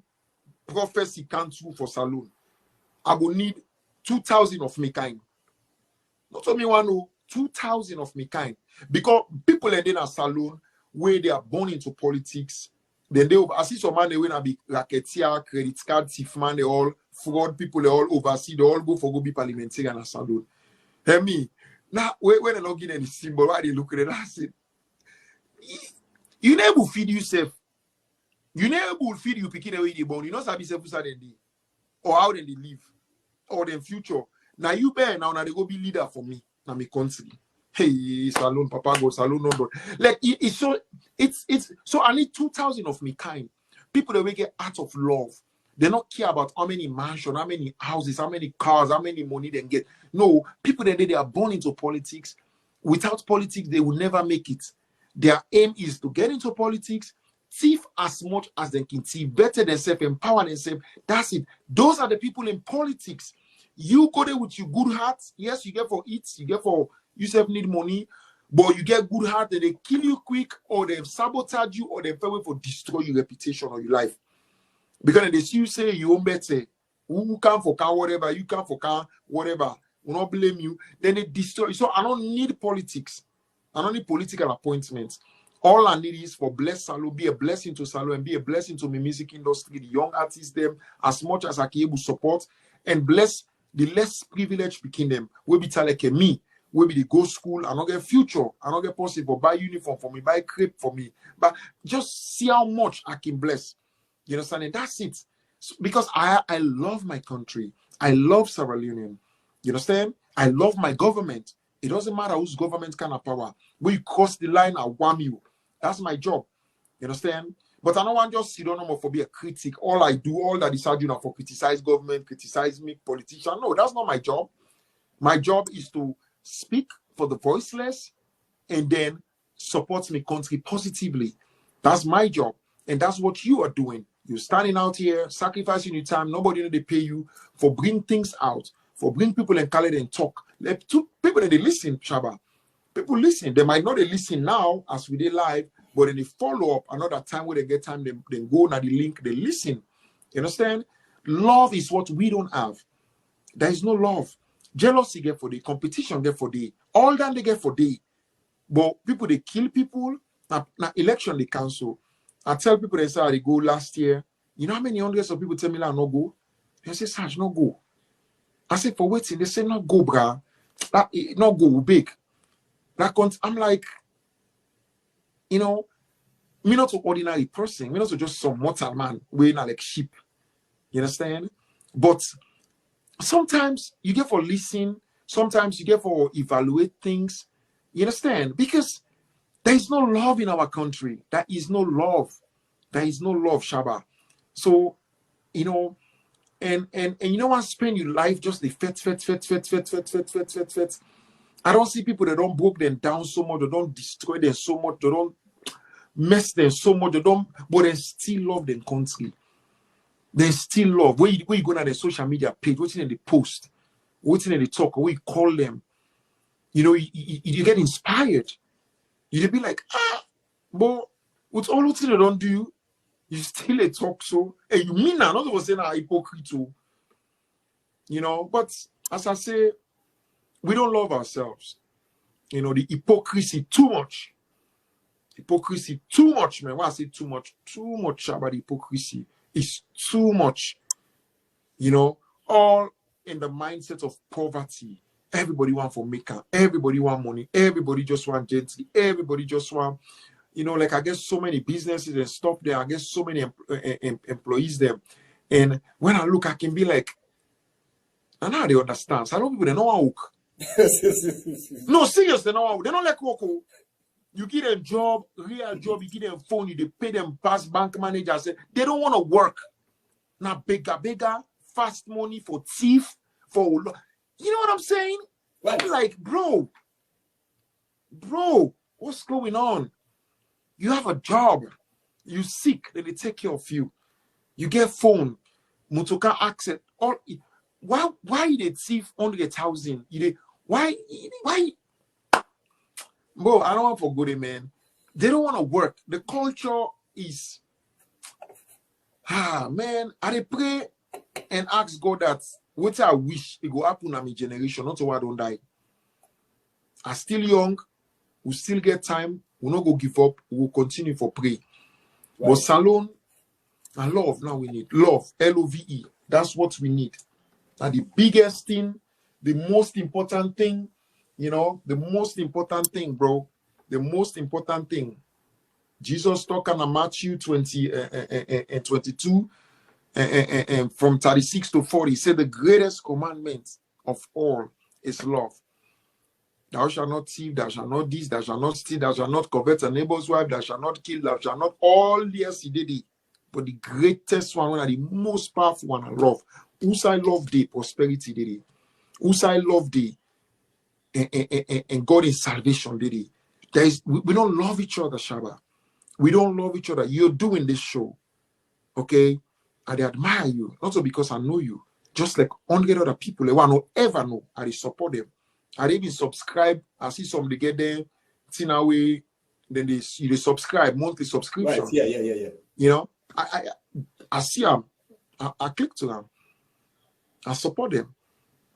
prophecy can't do for saloon. I will need 2,000 of me kind. Not only one, 2,000 of me kind. Because people in a saloon where they are born into politics, then they assist some man they will be racketeer, credit card thief man, they all fraud people, they all oversee, they all go be parliamentarian and saloon. Hear me? Now when they not getting any symbol, why they look at it, I said, you never feed yourself. You never feed you picking away the bone. You know sabi self or how they live or their future. Now you bear now they go be leader for me. Now me country. Hey, salon, Papa God, salon number. Like it's so I need 2,000 of me kind. People that will get out of love. They not care about how many mansions, how many houses, how many cars, how many money they get. No, people that they are born into politics. Without politics, they will never make it. Their aim is to get into politics, thief as much as they can thief, better themselves, empower themselves. That's it. Those are the people in politics. You go there with your good heart. Yes, you get for it, you get for yourself need money, but you get good heart and they kill you quick, or they sabotage you, or they fail for destroy your reputation or your life. Because they see you say you own better. Who come for car, whatever, you come for car, whatever. Will not blame you. Then they destroy. So I don't need politics. I don't need political appointments. All I need is for bless Salo, be a blessing to Salo, and be a blessing to the music industry, the young artists, them, as much as I can able support, and bless the less privileged picking them. Will be like me. Will be the go school, I don't get future, I don't get possible, buy uniform for me, buy crepe for me. But just see how much I can bless. You understand? And that's it. Because I love my country. I love Sierra Leone. You understand? I love my government. It doesn't matter whose government kind of power. When you cross the line, I wham you. That's my job. You understand? But I don't want just sit down for be a critic. All I do, all that is I do now for criticize government, criticize me, politician. No, that's not my job. My job is to speak for the voiceless and then support my country positively. That's my job. And that's what you are doing. You're standing out here, sacrificing your time. Nobody know they pay you for bring things out, for bring people and call it and talk. Let people that they listen, Shaba. People listen. They might not they listen now as we did live, but then they follow up another time where they get time, they go na the link, they listen. You understand? Love is what we don't have. There is no love. Jealousy get for the competition get for the all that they get for the. But people they kill people. Now election they cancel. I tell people they say they go last year. You know how many hundreds of people tell me like no go? They say Saj no go. I say for waiting. They say no go, bruh. No go big. I'm like, you know, me not an ordinary person. Me not just some mortal man weighing like sheep. You understand? But sometimes you get for listen. Sometimes you get for evaluate things. You understand? Because there is no love in our country. There is no love. There is no love, Shaba. So, you know, and you know what? Spend your life just the fet. I don't see people that don't break them down so much, they don't destroy them so much, they don't mess them so much, but they still love them country. They still love. Where you go on their social media page, what's in the post, what's in the talk, where you call them, you know, you get inspired. You'll be like, but with all what they don't do, you still a talk so. Hey, you mean that? Not of us saying hypocrite too. You know, but as I say, we don't love ourselves. You know, the hypocrisy too much. Hypocrisy too much, man. Why I say too much about hypocrisy. It's too much. You know, all in the mindset of poverty. Everybody want for maker. Everybody want money. Everybody just want gently. Everybody just want, you know, like I guess so many businesses and stuff there. I guess so many employees there. And when I look, I can be like, and now they understand. So I know people, they know how work. No, seriously, they don't like work. You give them job, real job, you give them phone, you pay them past bank managers. They don't want to work. Now, bigger, fast money for thief, for, you know what I'm saying? Right. I'm like, bro, what's going on? You have a job, you sick, then they take care of you. You get phone, Mutoka access, all. Why they thief 100,000? Why? Bro, I don't want for good, man. They don't want to work. The culture is, man. I pray and ask God that what I wish it go happen in my generation, not so I don't die. I'm still young. We still get time. We'll not go give up. We'll continue for pray. Right. But salon and love, now we need love. Love. That's what we need. And the biggest thing, the most important thing, you know, the most important thing, bro, the most important thing. Jesus talking in Matthew 20 and 22 and from 36 to 40, he said the greatest commandment of all is love. Thou shalt not thief, thou shalt not this, thou shalt not steal, thou shalt not covet a neighbor's wife, thou shalt not kill, thou shalt not, all yes he did it. But the greatest one and the most powerful one, I love. Whose I love the prosperity did it. Whose I love the and God in salvation did it. We don't love each other, Shaba. We don't love each other. You're doing this show, okay? And I admire you, not so because I know you, just like 100 other people they want to ever know. I support them. I even subscribe. I see somebody get there, away, then they subscribe, monthly subscription. Right. Yeah. You know, I see them. I click to them. I support them.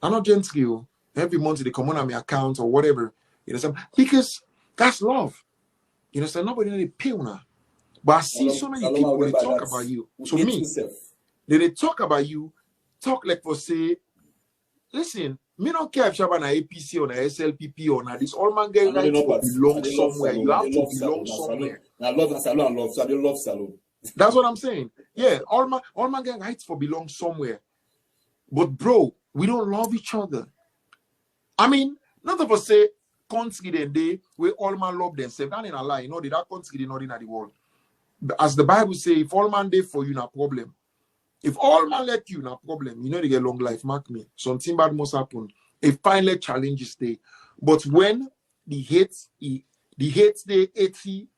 I'm not gentle. Every month they come on my account or whatever. You know, because that's love. You know, so nobody really pay now. But I see so many people they talk about you. To me, they talk about you, talk like for say, listen, me don't care if you're an APC or an SLPP or not. This all man get right to belong somewhere. You have to belong somewhere. I love salon and love, so they love salon. That's what I'm saying. Yeah, all man get rights for belong somewhere. But bro, we don't love each other. I mean, not of us say country then day where all man love themselves. That ain't a lie. You know, that country not in the world. as the Bible say, if all man dey for you, no problem. If all man let you, no problem. You know they get long life, mark me. Something bad must happen. A final challenges day. But when the hate day 80,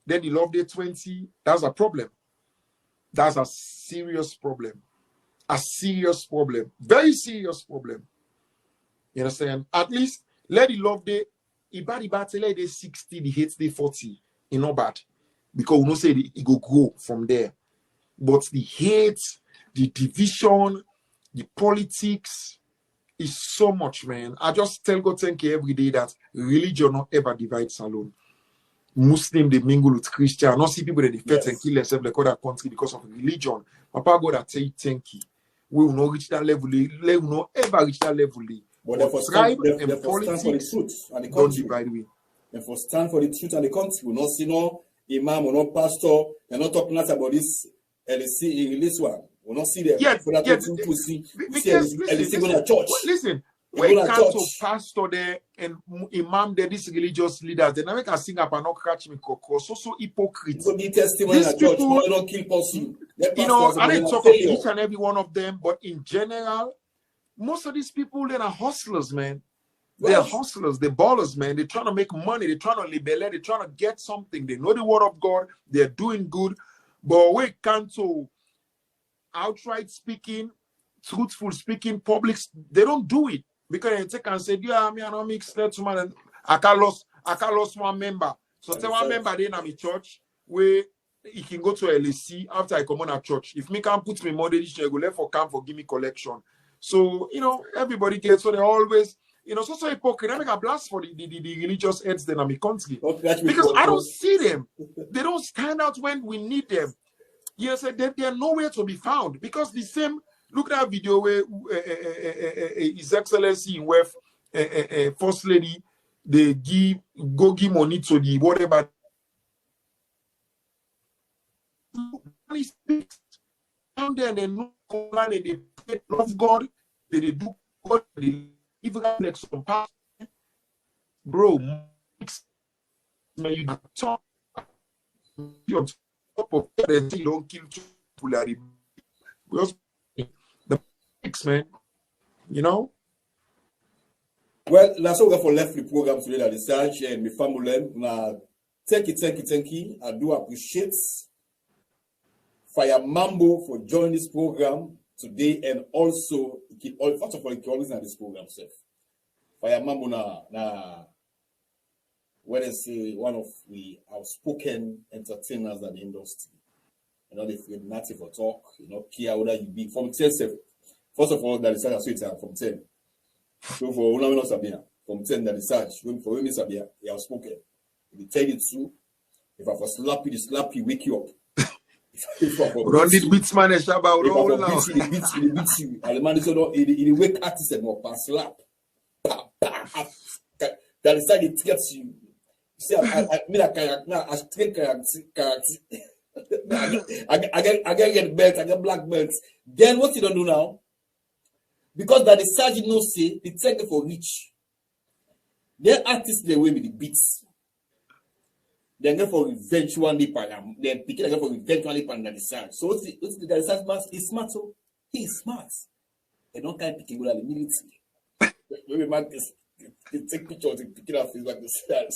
then the love day 20, that's a problem. That's a serious problem. A serious problem. Very serious problem. You understand? At least let the love day, let day 60, the hate day 40. You know bad. Because we know say it go grow from there. But the hate, the division, the politics is so much, man. I just tell God thank you every day that religion not ever divides alone. Muslim, they mingle with Christian. I not see people that they fight and kill themselves like other country because of religion. Papa God, I tell you thank you. We will not reach that level. We will not ever reach that level. But tribe and and politics for the truth and the don't country. divide we. And for stand for the truth and the country. We not see no imam or no pastor. They're not talking about this LC in this one. We not see them. Listen. When it comes to pastor there and imam there, these religious leaders, they never can sing up and not catch me cocoa. So hypocrite. These people don't kill person. You know, I didn't talk of each and every one of them, but in general, most of these people they are hustlers, man. They're hustlers, they're ballers, man. They're trying to make money, they're trying to libel, they're trying to get something. They know the word of God, they're doing good, but when it comes to outright speaking, truthful speaking, public, they don't do it. Because they take and say, yeah, me and I mix that to man. I can lost one member. So tell one member then I'm in church where he can go to LAC after I come on at church. If me can put me money this year, go left for camp for give me collection. So you know, everybody gets so they always, you know, so hypocrite. I make a blast for the religious heads then I'm in country. Because I don't see them. They don't stand out when we need them. Yes, they are nowhere to be found. Because the same. Look at that video where His Excellency in West, First Lady, they go give money to the whatever. Down there, they know God, they love God, they do God, they even like some past. Bro, you talk, you're on top of it, you don't kill people. Man, you know. Well, that's all we got for left the program today. Daddy Saj and my family. Now, thank you. I do appreciate Fire Mambo for joining this program today, and also first of all, he always on this program, self. Fire Mambo now, when I say one of the outspoken entertainers in the industry. You know, if you're native or talk, you know, care whether you be from yourself. First of all, Daddy Saj is from 10. So for Una Sabia, from 10, Daddy Saj, for women Sabia, he has spoken. If you tell you true, if I for slap you, wake you up. Run it beats man and Shaba roll now. He beats you. And the man is not, he wake artist and more pass slap. Daddy Saj, it gets you. See, I mean, I straight character. I get belts, I get black belts. Then what you don't do now? Because that the Saj no say the take for rich. Their artists they way with the beats. They get for eventually pan. They pick it for eventually pan that the Saj. So what's the Daddy Saj man? He's smart, so he's smart. They don't kind of picking with the military. Maybe man take pictures and pick it up like the Saj.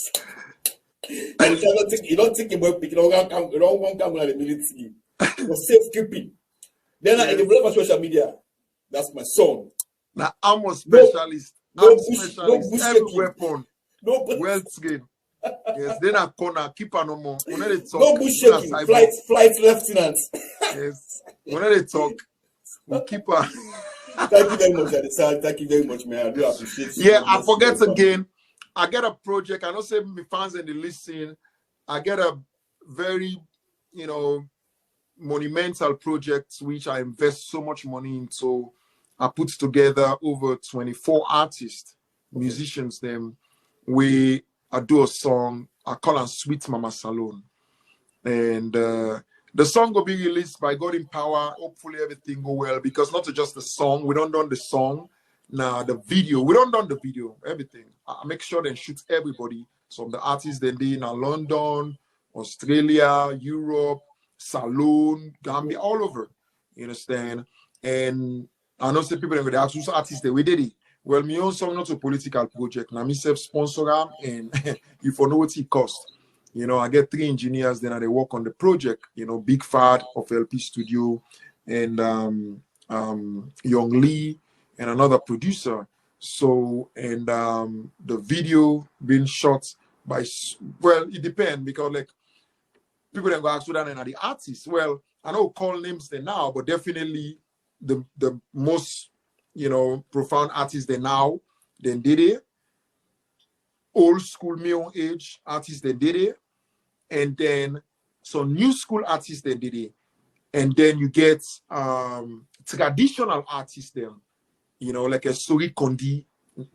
And you don't think about picking up. You don't want to come with the military. For safekeeping. Then in the world of social media. That's my son. Now I'm a specialist. No specialist. Every weapon. No well skin. Yes, then I corner keeper no more. When they talk, no bush shaking. Flight lieutenant. Yes. When they talk, we keep her. Thank you very much, Daddy Saj. Thank you very much, man. I do appreciate you. Yeah, I forget again. I get a project. I don't say my fans and they listen. I get a very, you know, monumental project which I invest so much money into. I put together over 24 artists, musicians. Them I do a song. I call it Sweet Mama Salon, and the song will be released by God in Power. Hopefully everything go well because not just the song. We don't done the song. Now the video. We don't done the video. Everything. I make sure they shoot everybody. Some of the artists then they in London, Australia, Europe, Salon, Gambia, all over. You understand? And I know some people that ask who's artists that we did it. Well, me also not a political project. Now me self-sponsor them, and you for know what it cost. You know, I get 3 engineers, then they work on the project. You know, Big Fad of LP Studio, and Young Lee, and another producer. So, and the video being shot by, well, it depends, because like people that go ask that and are the artists. Well, I don't call names there now, but definitely the most, you know, profound artists there now, then did it. Old school, me own age artists, then did it. And then some new school artists, then did it. And then you get traditional artists, then, you know, like a Sori Kondi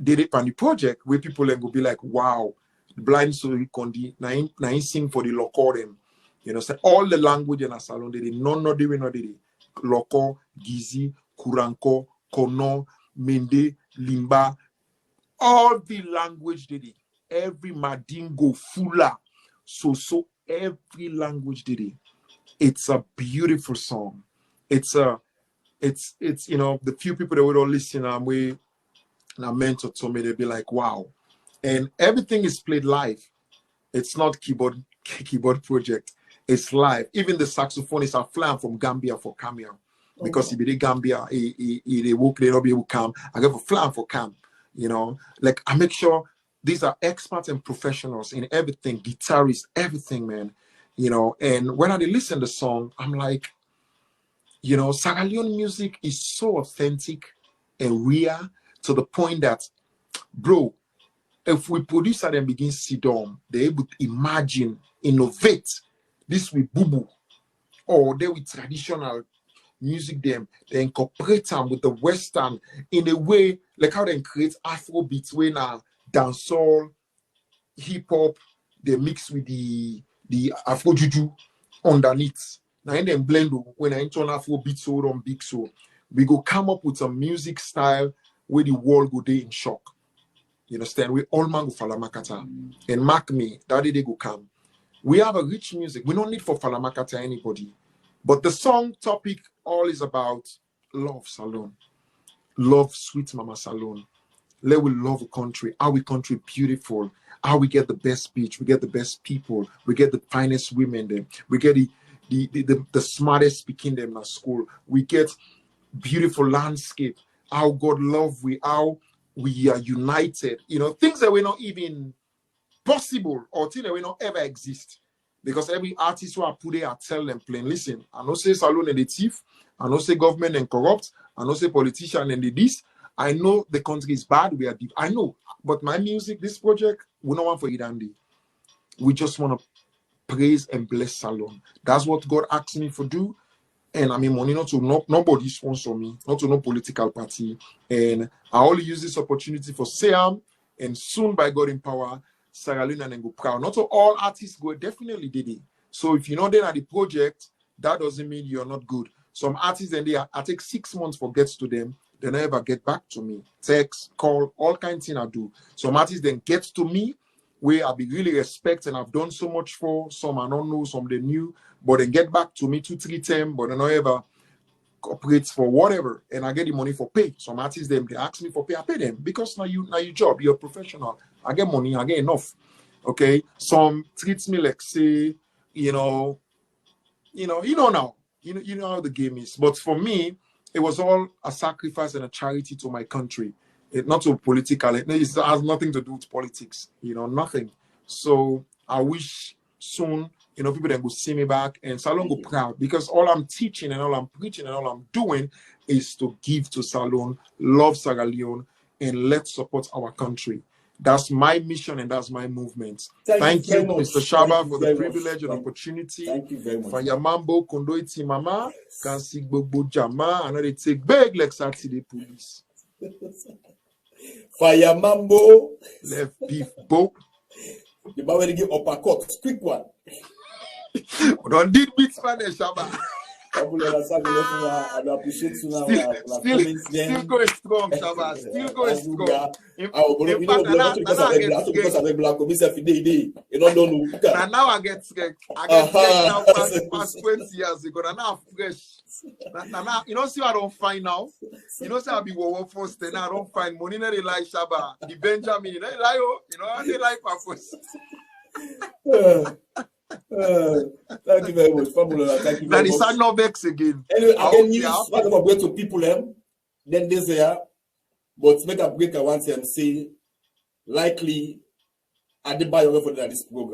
did it on the project, where people then go be like, wow, blind Sori Kondi, na sing for the local them. You know, so all the language in a salon did it. No, did it. Loko, Gizi, Kuranko, Kono, Mende, Limba, all the language did it. Every Madingo, Fula, so every language did it. It's a beautiful song. It's you know, the few people that would all listen and we na mentor to me, they'd be like, wow. And everything is played live. It's not keyboard project. It's live. Even the saxophonists are flying from Gambia for cameo. Because if they Gambia, they work, they don't be able to come. I go for flying for camp. You know, like I make sure these are experts and professionals in everything, guitarists, everything, man. You know, and when I listen to the song, I'm like, you know, Sierra Leone music is so authentic and real to the point that, bro, if we produce and then begin sit down, they're able to imagine, innovate this with boo-boo, or they with traditional music them, they incorporate them with the Western in a way, like how they create Afro beats when dancehall, hip hop, they mix with the Afro juju underneath. Now in them blend when I turn Afro beats so on big so we go come up with some music style where the world go there in shock. You understand? We all man go Falamakata. And mark me, that day they go come. We have a rich music. We don't need for Falamakata anybody. But the song topic all is about love, Salon. Love, sweet Mama Salon. Let we love a country. Our country beautiful. How we get the best beach. We get the best people. We get the finest women there. We get the smartest speaking them at school. We get beautiful landscape. How God love we, how we are united. You know, things that were not even possible or things that will not ever exist. Because every artist who I put there, I tell them plain, listen, I don't say Salon and the thief, I don't say government and corrupt, I don't say politician and the this. I know the country is bad, we are deep. I know, but my music, this project, we don't want for it and day. We just want to praise and bless Salon. That's what God asked me to do. And I mean, money not to nobody sponsor me, not to no political party. And I only use this opportunity for Sam, and soon by God in power, Sierra Leone and go proud. Not all artists go definitely did it. So if you're not there at the project, that doesn't mean you're not good. Some artists and I take 6 months for gets to them, they never get back to me. Text, call, all kinds of things I do. Some artists then get to me where I be really respect and I've done so much for. Some I don't know, some they knew, but then get back to me 2-3 times, but they don't ever cooperate for whatever, and I get the money for pay. Some artists them they ask me for pay, I pay them because now your job, you're a professional. I get money, I get enough. Okay. Some treats me like say, you know now. You know how the game is. But for me, it was all a sacrifice and a charity to my country. It not so political. It has nothing to do with politics, you know, nothing. So I wish soon, you know, people then go see me back and Salon go proud because all I'm teaching and all I'm preaching and all I'm doing is to give to Salon, love Sierra Leone, and let's support our country. That's my mission and that's my movement. Thank you, Mr. Shaba, for the privilege and opportunity. Thank you very much. Fayamambo, Kondoiti Mama, Kansi Gbogbo Jama, and they take big like Saturday police. Fayamambo. Left beef, bo. You might want to give uppercut. Quick one. Don't did beat Spanish, Shaba. I appreciate you now. Still going strong, Shaba. Still going strong. Now I get scared. I get scared now past 20 years ago. And now I'm fresh. Now, you know, see what I don't find now? You know, see I be work first, and I don't find money. They like Shaba, the Benjamin. They like, you know, they like purpose. Thank you very much, Fabulous. Thank you very much. That is not vex again. Anyway, again, news. What about going to people then this year? But make a break. I want to say likely Adebayo for this program.